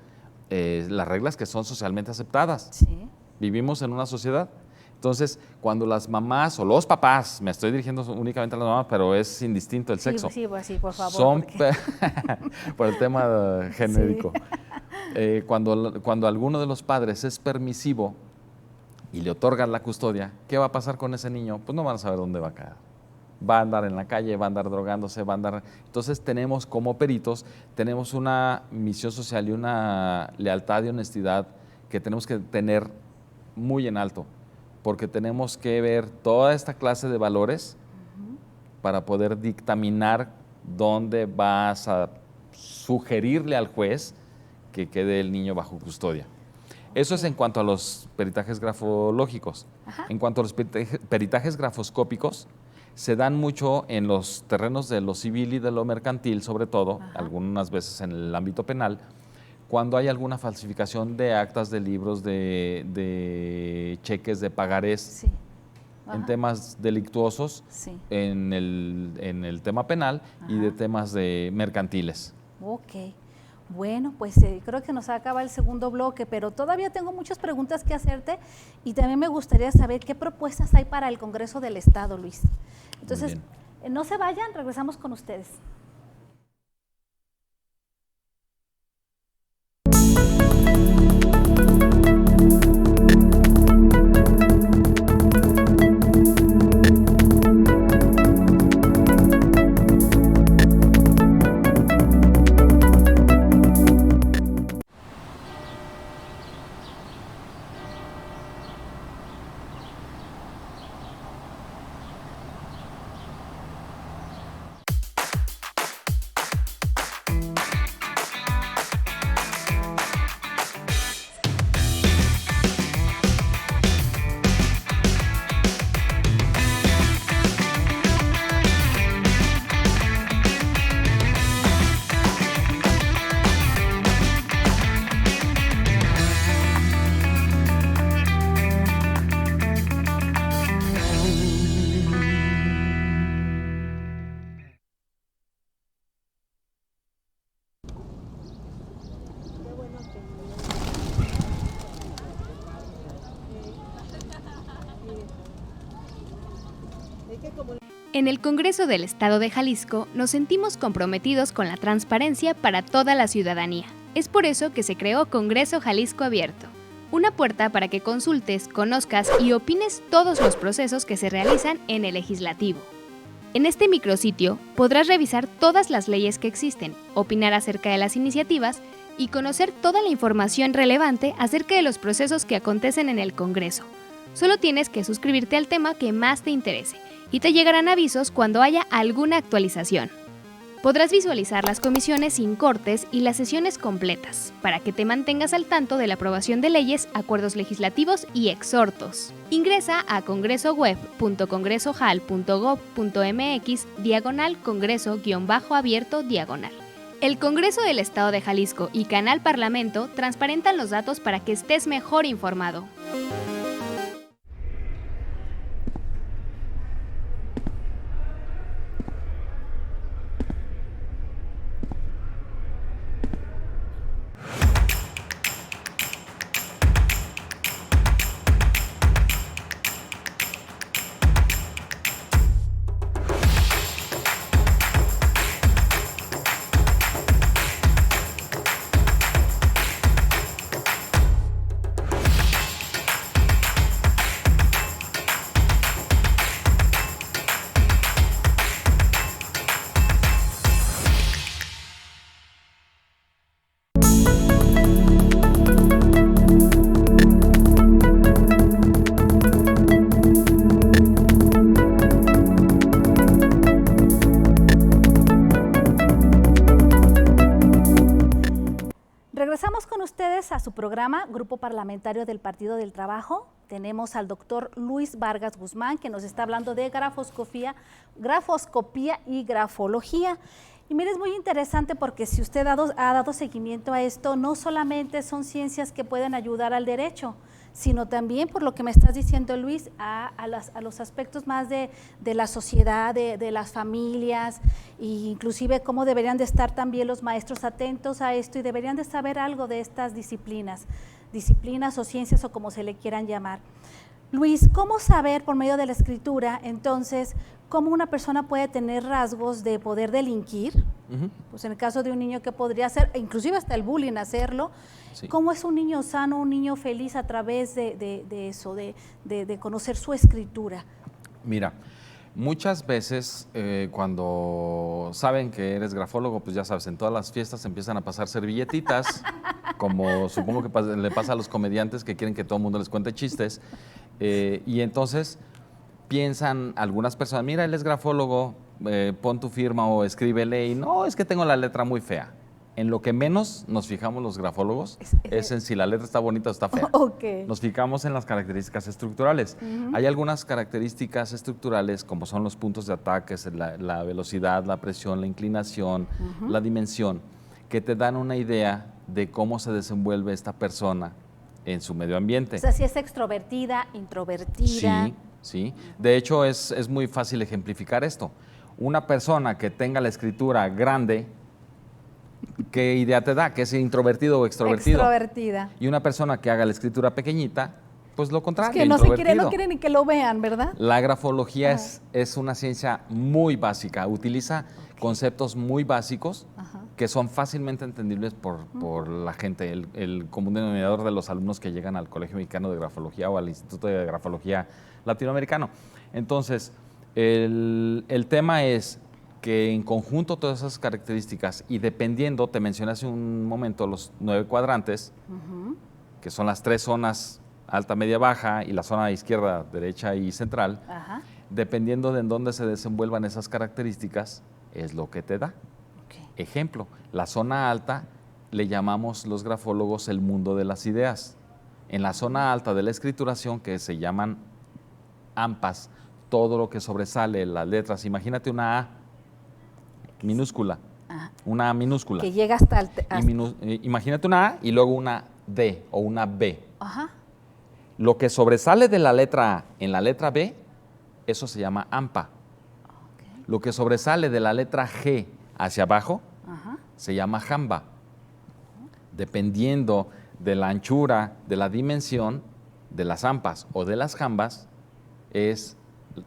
las reglas que son socialmente aceptadas. Sí. Vivimos en una sociedad. Entonces, cuando las mamás o los papás, me estoy dirigiendo únicamente a las mamás, pero es indistinto el sexo. Sí, por favor. Son porque... por el tema genérico. Cuando alguno de los padres es permisivo y le otorgan la custodia, ¿qué va a pasar con ese niño? Pues no van a saber dónde va a caer. Va a andar en la calle, va a andar drogándose, va a andar... Entonces tenemos como peritos, tenemos una misión social y una lealtad y honestidad que tenemos que tener muy en alto, porque tenemos que ver toda esta clase de valores para poder dictaminar dónde vas a sugerirle al juez que quede el niño bajo custodia. Eso es en cuanto a los peritajes grafológicos. En cuanto a los peritajes grafoscópicos, se dan mucho en los terrenos de lo civil y de lo mercantil, sobre todo, algunas veces en el ámbito penal, cuando hay alguna falsificación de actas, de libros, de cheques, de pagarés, en temas delictuosos, en el tema penal y de temas de mercantiles. Ok. Bueno, pues creo que nos acaba el segundo bloque, pero todavía tengo muchas preguntas que hacerte y también me gustaría saber qué propuestas hay para el Congreso del Estado, Luis. Entonces, no se vayan, regresamos con ustedes. En el Congreso del Estado de Jalisco nos sentimos comprometidos con la transparencia para toda la ciudadanía. Es por eso que se creó Congreso Jalisco Abierto, una puerta para que consultes, conozcas y opines todos los procesos que se realizan en el legislativo. En este micrositio podrás revisar todas las leyes que existen, opinar acerca de las iniciativas y conocer toda la información relevante acerca de los procesos que acontecen en el Congreso. Solo tienes que suscribirte al tema que más te interese y te llegarán avisos cuando haya alguna actualización. Podrás visualizar las comisiones sin cortes y las sesiones completas, para que te mantengas al tanto de la aprobación de leyes, acuerdos legislativos y exhortos. Ingresa a congresoweb.congresojal.gov.mx/congreso-abierto/. El Congreso del Estado de Jalisco y Canal Parlamento transparentan los datos para que estés mejor informado. a su programa Grupo Parlamentario del Partido del Trabajo. Tenemos al doctor Luis Vargas Guzmán, que nos está hablando de grafoscopía y grafología. Y mire, es muy interesante porque si usted ha dado seguimiento a esto, no solamente son ciencias que pueden ayudar al derecho, sino también, por lo que me estás diciendo, Luis, a los aspectos más de la sociedad, de las familias, e inclusive cómo deberían de estar también los maestros atentos a esto y deberían de saber algo de estas disciplinas o ciencias o como se le quieran llamar. Luis, ¿cómo saber por medio de la escritura, entonces, cómo una persona puede tener rasgos de poder delinquir? Pues en el caso de un niño que podría hacer, inclusive hasta el bullying hacerlo, sí. ¿Cómo es un niño sano, un niño feliz a través de eso, de conocer su escritura? Mira, muchas veces cuando saben que eres grafólogo, pues ya sabes, en todas las fiestas empiezan a pasar servilletitas, como supongo que le pasa a los comediantes que quieren que todo el mundo les cuente chistes, y entonces piensan algunas personas, mira, él es grafólogo, pon tu firma o escríbele, y no, es que tengo la letra muy fea. En lo que menos nos fijamos los grafólogos es en si la letra está bonita o está fea. Okay. Nos fijamos en las características estructurales. Hay algunas características estructurales, como son los puntos de ataque, la velocidad, la presión, la inclinación, la dimensión, que te dan una idea de cómo se desenvuelve esta persona en su medio ambiente. O sea, si es extrovertida, introvertida. Sí, sí. De hecho, es muy fácil ejemplificar esto. Una persona que tenga la escritura grande, ¿qué idea te da? ¿Que es introvertido o extrovertido? Extrovertida. Y una persona que haga la escritura pequeñita, pues lo contrario, es que no quiere ni que lo vean, ¿verdad? La grafología es una ciencia muy básica, utiliza conceptos muy básicos que son fácilmente entendibles por la gente, el común denominador de los alumnos que llegan al Colegio Mexicano de Grafología o al Instituto de Grafología Latinoamericano. Entonces, el tema es que en conjunto todas esas características y dependiendo, te mencioné hace un momento los 9 cuadrantes, que son las 3 zonas, alta, media, baja, y la zona izquierda, derecha y central, dependiendo de en dónde se desenvuelvan esas características, es lo que te da. Ejemplo, la zona alta le llamamos los grafólogos el mundo de las ideas. En la zona alta de la escrituración, que se llaman AMPAs, todo lo que sobresale, las letras, imagínate una A minúscula, una A minúscula. Que llega hasta imagínate una A y luego una D o una B. Lo que sobresale de la letra A en la letra B, eso se llama AMPA. Lo que sobresale de la letra G hacia abajo, se llama jamba. Dependiendo de la anchura, de la dimensión de las ampas o de las jambas, es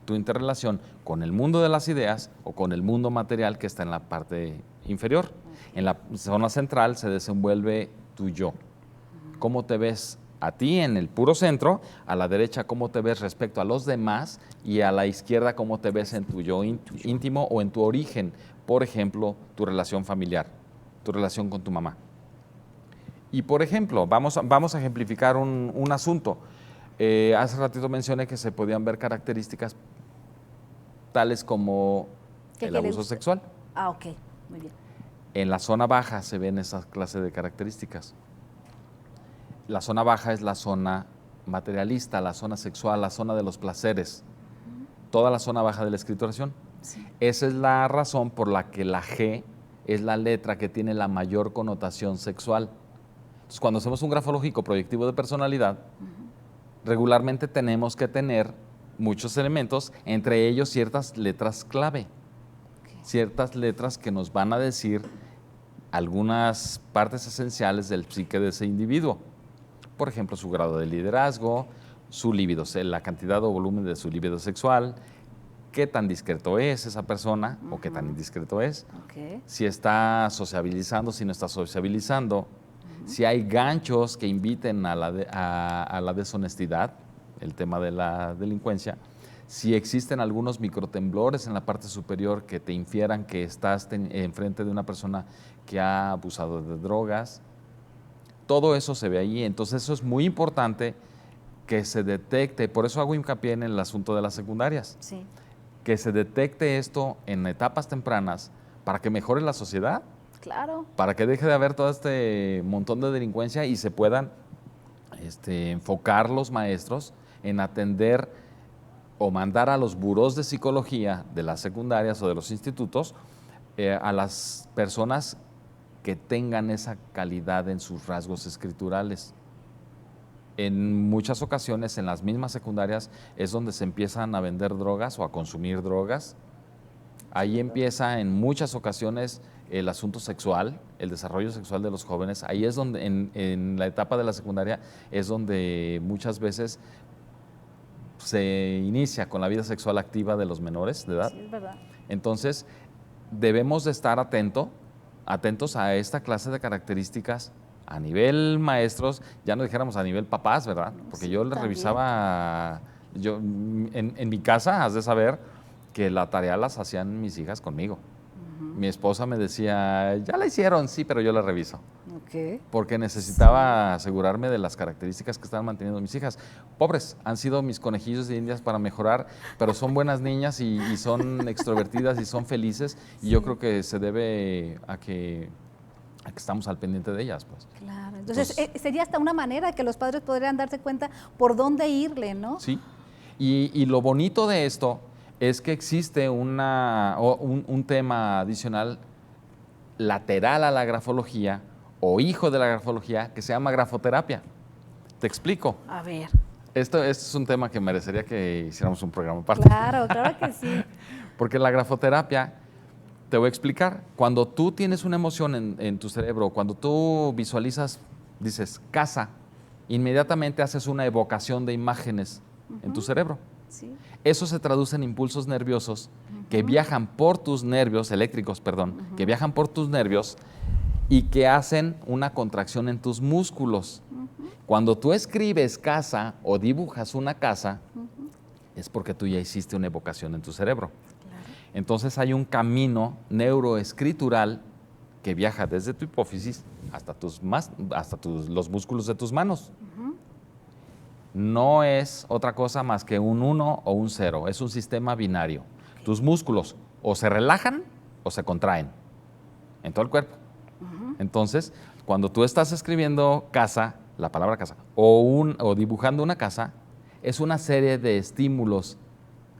tu interrelación con el mundo de las ideas o con el mundo material que está en la parte inferior. En la zona central se desenvuelve tu yo. ¿Cómo te ves a ti en el puro centro? A la derecha, ¿cómo te ves respecto a los demás? Y a la izquierda, ¿cómo te ves en tu yo íntimo o en tu origen? Por ejemplo, tu relación familiar, tu relación con tu mamá. Y por ejemplo, vamos a ejemplificar un asunto. Hace ratito mencioné que se podían ver características tales como el abuso sexual. Ok, muy bien. En la zona baja se ven esas clases de características. La zona baja es la zona materialista, la zona sexual, la zona de los placeres. Toda la zona baja de la escrituración. Sí. Esa es la razón por la que la G es la letra que tiene la mayor connotación sexual. Entonces, cuando hacemos un grafológico proyectivo de personalidad, regularmente tenemos que tener muchos elementos, entre ellos ciertas letras clave, ciertas letras que nos van a decir algunas partes esenciales del psique de ese individuo. Por ejemplo, su grado de liderazgo, su libido, la cantidad o volumen de su libido sexual, qué tan discreto es esa persona o qué tan indiscreto es, si está sociabilizando, si no está sociabilizando, si hay ganchos que inviten a la deshonestidad, el tema de la delincuencia, si existen algunos microtemblores en la parte superior que te infieran que estás enfrente de una persona que ha abusado de drogas, todo eso se ve ahí. Entonces eso es muy importante que se detecte, por eso hago hincapié en el asunto de las secundarias, que se detecte esto en etapas tempranas para que mejore la sociedad. Claro. Para que deje de haber todo este montón de delincuencia y se puedan enfocar los maestros en atender o mandar a los burós de psicología de las secundarias o de los institutos a las personas que tengan esa calidad en sus rasgos escriturales. En muchas ocasiones, en las mismas secundarias, es donde se empiezan a vender drogas o a consumir drogas. Ahí empieza en muchas ocasiones el asunto sexual, el desarrollo sexual de los jóvenes. Ahí es donde, en la etapa de la secundaria, es donde muchas veces se inicia con la vida sexual activa de los menores de edad. Sí, es verdad. Entonces, debemos de estar atentos a esta clase de características a nivel maestros, ya no dijéramos a nivel papás, ¿verdad? Porque Sí, yo les también. revisaba, en mi casa, has de saber que la tarea las hacían mis hijas conmigo. Mi esposa me decía, ya la hicieron, sí, pero yo la reviso. Ok. Porque necesitaba asegurarme de las características que estaban manteniendo mis hijas. Pobres, han sido mis conejillos de indias para mejorar, pero son buenas niñas y son extrovertidas y son felices. Y yo creo que se debe a que estamos al pendiente de ellas, pues. Claro. Entonces, sería hasta una manera que los padres podrían darse cuenta por dónde irle, ¿no? Sí. Y lo bonito de esto es que existe un tema adicional lateral a la grafología o hijo de la grafología que se llama grafoterapia. Te explico. A ver. Esto es un tema que merecería que hiciéramos un programa aparte. Claro, claro que sí. Porque la grafoterapia, te voy a explicar, cuando tú tienes una emoción en tu cerebro, cuando tú visualizas, dices, casa, inmediatamente haces una evocación de imágenes en tu cerebro. Sí. Eso se traduce en impulsos nerviosos que viajan por tus nervios, eléctricos, perdón, que viajan por tus nervios y que hacen una contracción en tus músculos. Cuando tú escribes casa o dibujas una casa, es porque tú ya hiciste una evocación en tu cerebro. Entonces hay un camino neuroescritural que viaja desde tu hipófisis hasta los músculos de tus manos. No es otra cosa más que un 1 o un 0, es un sistema binario. Tus músculos o se relajan o se contraen en todo el cuerpo. Entonces, cuando tú estás escribiendo casa, la palabra casa, o dibujando una casa, es una serie de estímulos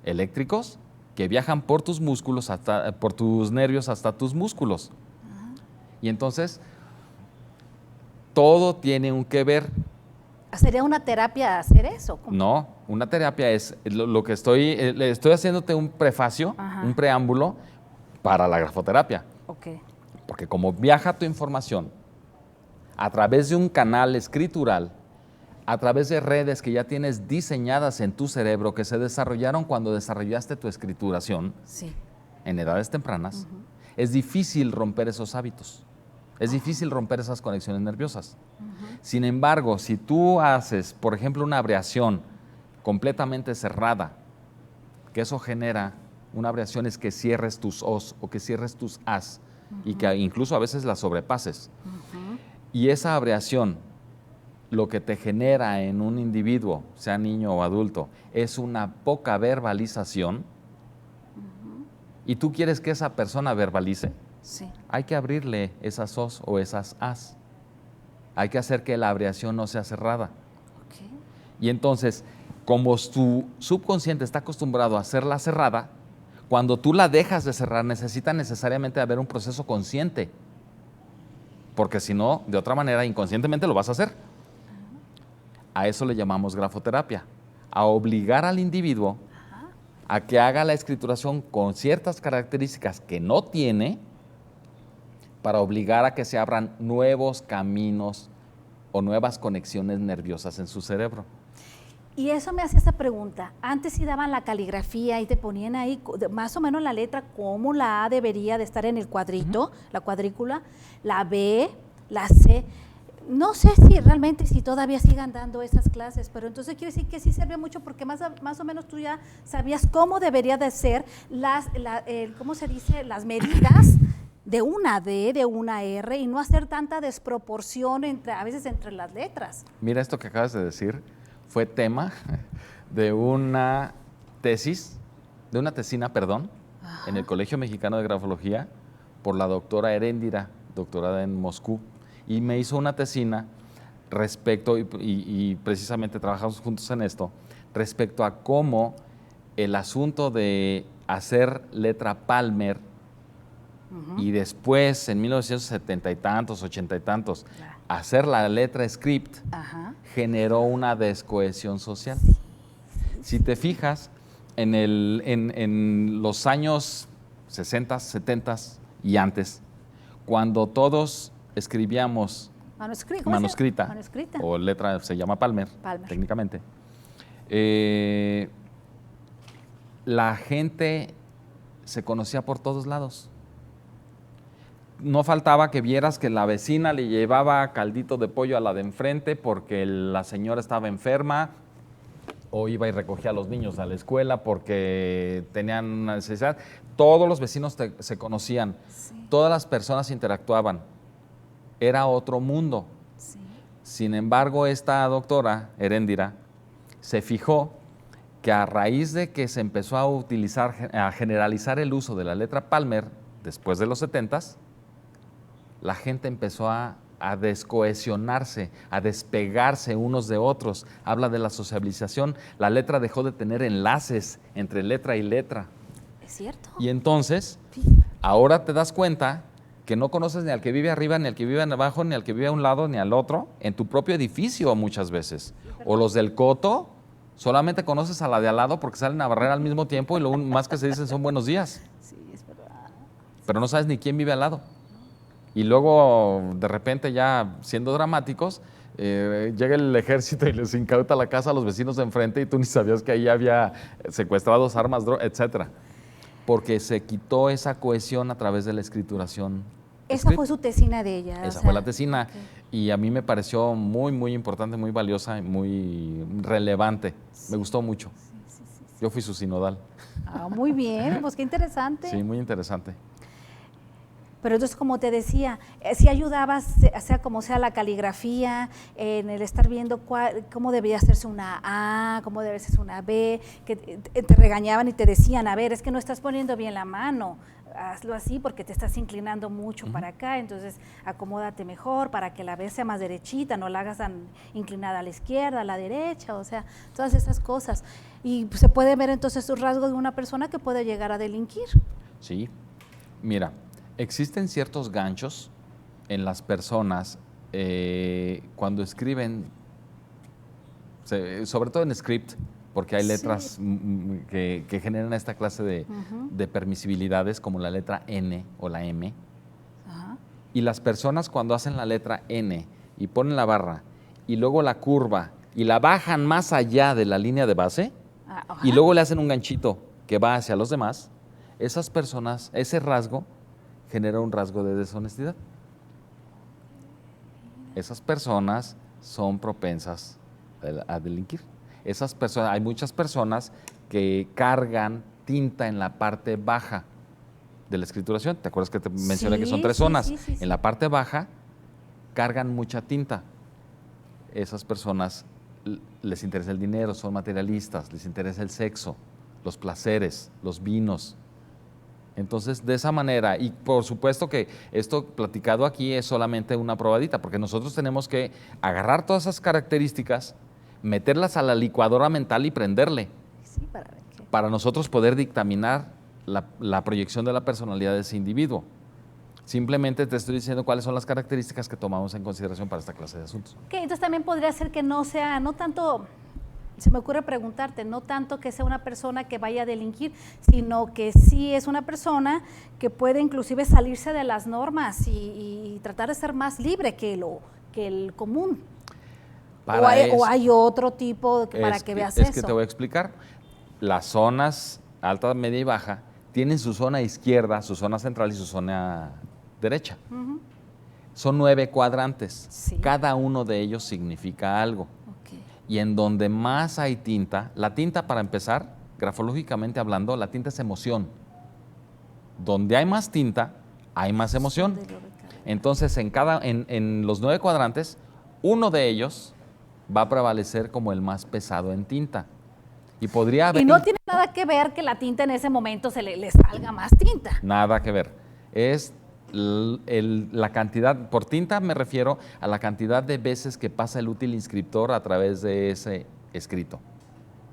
eléctricos que viajan por tus músculos, por tus nervios hasta tus músculos. Y entonces, todo tiene un que ver. ¿Sería una terapia hacer eso? ¿Cómo? No, una terapia es lo que le estoy haciéndote un prefacio, un preámbulo para la grafoterapia. Ok. Porque como viaja tu información a través de un canal escritural, a través de redes que ya tienes diseñadas en tu cerebro, que se desarrollaron cuando desarrollaste tu escrituración Sí. en edades tempranas, es difícil romper esos hábitos. Es difícil romper esas conexiones nerviosas. Sin embargo, si tú haces, por ejemplo, una abreación completamente cerrada, que eso genera, una abreación es que cierres tus os o que cierres tus as y que incluso a veces las sobrepases. Y esa abreación, lo que te genera en un individuo, sea niño o adulto, es una poca verbalización. Y tú quieres que esa persona verbalice, Sí. hay que abrirle esas os o esas as. Hay que hacer que la abreación no sea cerrada. Ok. Y entonces, como tu subconsciente está acostumbrado a hacerla cerrada, cuando tú la dejas de cerrar, necesita necesariamente haber un proceso consciente. Porque si no, de otra manera, inconscientemente lo vas a hacer. A eso le llamamos grafoterapia. A obligar al individuo a que haga la escrituración con ciertas características que no tiene, para obligar a que se abran nuevos caminos o nuevas conexiones nerviosas en su cerebro. Y eso me hace esa pregunta. Antes sí daban la caligrafía y te ponían ahí más o menos la letra, como la A debería de estar en el cuadrito, la cuadrícula, la B, la C. No sé si realmente, si todavía sigan dando esas clases, pero entonces quiere decir que sí sirve mucho porque más o menos tú ya sabías cómo debería de ser ¿cómo se dice? Las medidas de una D, de una R, y no hacer tanta desproporción a veces entre las letras. Mira, esto que acabas de decir fue tema de una tesina, en el Colegio Mexicano de Grafología por la doctora Heréndira doctorada en Moscú, y me hizo una tesina respecto, y precisamente trabajamos juntos en esto, respecto a cómo el asunto de hacer letra Palmer y después, en 1970 y tantos, 80 y tantos, hacer la letra script generó una descohesión social. Si te fijas, en los años 60, 70 y antes, cuando todos escribíamos manuscrita, o letra, se llama Palmer. Técnicamente, la gente se conocía por todos lados. No faltaba que vieras que la vecina le llevaba caldito de pollo a la de enfrente porque la señora estaba enferma, o iba y recogía a los niños a la escuela porque tenían una necesidad. Todos los vecinos se conocían, todas las personas interactuaban. Era otro mundo. Sin embargo, esta doctora, Heréndira, se fijó que a raíz de que se empezó a generalizar el uso de la letra Palmer, después de los 70s, la gente empezó a descohesionarse, a despegarse unos de otros. Habla de la sociabilización. La letra dejó de tener enlaces entre letra y letra. Es cierto. Y entonces, ahora te das cuenta que no conoces ni al que vive arriba, ni al que vive abajo, ni al que vive a un lado, ni al otro, en tu propio edificio muchas veces. O los del coto, solamente conoces a la de al lado porque salen a barrer al mismo tiempo y lo más que se dicen son buenos días. Sí, es verdad. Pero no sabes ni quién vive al lado. Y luego, de repente, ya siendo dramáticos, llega el ejército y les incauta la casa a los vecinos de enfrente y tú ni sabías que ahí había secuestrados, armas, etcétera. Porque se quitó esa cohesión a través de la escrituración. Esa fue su tesina de ella. Esa fue la tesina. Y a mí me pareció muy, muy importante, muy valiosa y muy relevante. Me gustó mucho. Yo fui su sinodal. Muy bien, pues qué interesante. Sí, muy interesante. Pero entonces, como te decía, si ayudabas, sea como sea la caligrafía, en el estar viendo cómo debía hacerse una A, cómo debía hacerse una B, que te regañaban y te decían, a ver, es que no estás poniendo bien la mano, hazlo así porque te estás inclinando mucho para acá, entonces acomódate mejor para que la B sea más derechita, no la hagas tan inclinada a la izquierda, a la derecha, o sea, todas esas cosas. Y se puede ver entonces sus rasgos de una persona que puede llegar a delinquir. Sí, mira. Existen ciertos ganchos en las personas cuando escriben, sobre todo en script, porque hay letras que generan esta clase de permisibilidades, como la letra N o la M. Y las personas cuando hacen la letra N y ponen la barra y luego la curva y la bajan más allá de la línea de base y luego le hacen un ganchito que va hacia los demás, esas personas, ese rasgo, genera un rasgo de deshonestidad. Esas personas son propensas a delinquir. Esas personas, hay muchas personas que cargan tinta en la parte baja de la escrituración. ¿Te acuerdas que te mencioné que son 3 zonas? Sí. En la parte baja cargan mucha tinta. Esas personas les interesa el dinero, son materialistas, les interesa el sexo, los placeres, los vinos. Entonces, de esa manera, y por supuesto que esto platicado aquí es solamente una probadita, porque nosotros tenemos que agarrar todas esas características, meterlas a la licuadora mental y prenderle, para nosotros poder dictaminar la proyección de la personalidad de ese individuo. Simplemente te estoy diciendo cuáles son las características que tomamos en consideración para esta clase de asuntos. Entonces también podría ser que no sea, no tanto... Se me ocurre preguntarte, no tanto que sea una persona que vaya a delinquir, sino que sí es una persona que puede inclusive salirse de las normas y tratar de ser más libre que el común. O hay otro tipo para que veas eso. Es que te voy a explicar. Las zonas alta, media y baja tienen su zona izquierda, su zona central y su zona derecha. Son 9 cuadrantes. Sí. Cada uno de ellos significa algo. Y en donde más hay tinta, la tinta, para empezar, grafológicamente hablando, la tinta es emoción. Donde hay más tinta, hay más emoción. Entonces, en los 9 cuadrantes, uno de ellos va a prevalecer como el más pesado en tinta. Y podría haber... Y no tiene nada que ver que la tinta en ese momento le salga más tinta. Nada que ver. Es la cantidad, por tinta me refiero a la cantidad de veces que pasa el útil inscriptor a través de ese escrito.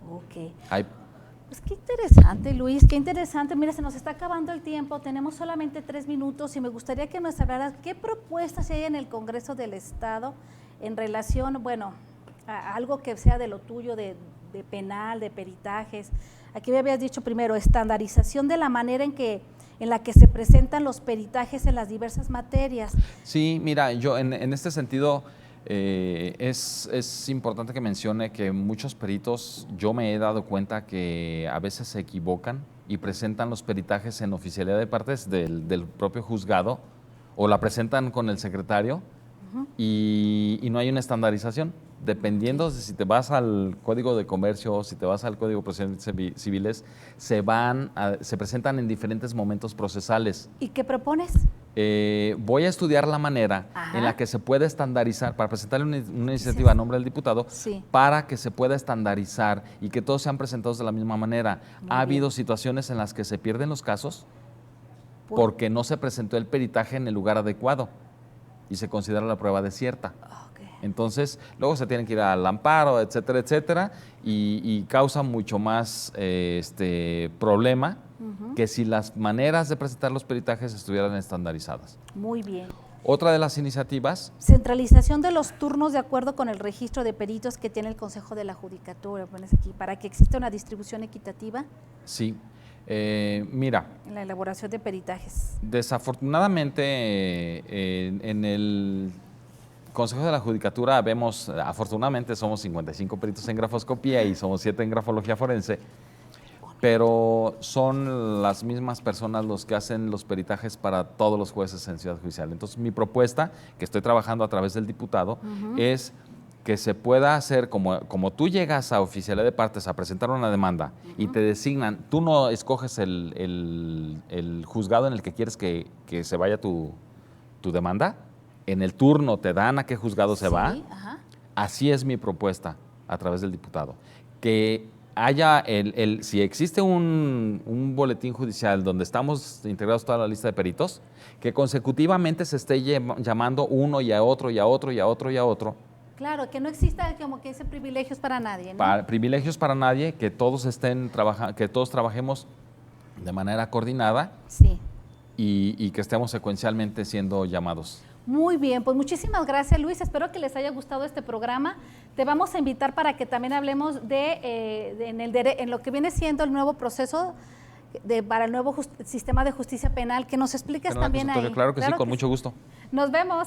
Ok. Hay, Pues qué interesante, Luis, qué interesante. Mira, se nos está acabando el tiempo, tenemos solamente 3 minutos y me gustaría que nos hablaras qué propuestas hay en el Congreso del Estado en relación, bueno, a algo que sea de lo tuyo, de penal, de peritajes. Aquí me habías dicho primero, estandarización de la manera en la que se presentan los peritajes en las diversas materias. Sí, mira, yo en este sentido es importante que mencione que muchos peritos, yo me he dado cuenta que a veces se equivocan y presentan los peritajes en oficialidad de partes del propio juzgado o la presentan con el secretario y no hay una estandarización. Dependiendo de si te vas al Código de Comercio, si te vas al Código de Procedimientos Civiles, se presentan en diferentes momentos procesales. ¿Y qué propones? Voy a estudiar la manera en la que se puede estandarizar, para presentarle una iniciativa a nombre del diputado, para que se pueda estandarizar y que todos sean presentados de la misma manera. Ha habido situaciones en las que se pierden los casos porque no se presentó el peritaje en el lugar adecuado y se considera la prueba desierta. Entonces, luego se tienen que ir al amparo, etcétera, etcétera, y causa mucho más problema que si las maneras de presentar los peritajes estuvieran estandarizadas. Muy bien. Otra de las iniciativas. Centralización de los turnos de acuerdo con el registro de peritos que tiene el Consejo de la Judicatura, pones aquí, para que exista una distribución equitativa. Sí. Mira. En la elaboración de peritajes. Desafortunadamente, en el Consejo de la Judicatura vemos, afortunadamente somos 55 peritos en grafoscopía y somos 7 en grafología forense, pero son las mismas personas los que hacen los peritajes para todos los jueces en Ciudad Judicial. Entonces, mi propuesta, que estoy trabajando a través del diputado, es que se pueda hacer, como tú llegas a oficialidad de partes a presentar una demanda y te designan, tú no escoges el juzgado en el que quieres que se vaya tu demanda, en el turno te dan a qué juzgado se va. Así es mi propuesta a través del diputado. Que haya si existe un boletín judicial donde estamos integrados toda la lista de peritos, que consecutivamente se esté llamando uno y a otro y a otro y a otro y a otro. Claro, que no exista como que ese privilegios para nadie, ¿no? Privilegios para nadie, que todos que todos trabajemos de manera coordinada y que estemos secuencialmente siendo llamados. Muy bien, pues muchísimas gracias, Luis. Espero que les haya gustado este programa. Te vamos a invitar para que también hablemos en lo que viene siendo el nuevo proceso para el nuevo sistema de justicia penal, que nos expliques también ahí. Claro que sí, con mucho gusto. Nos vemos.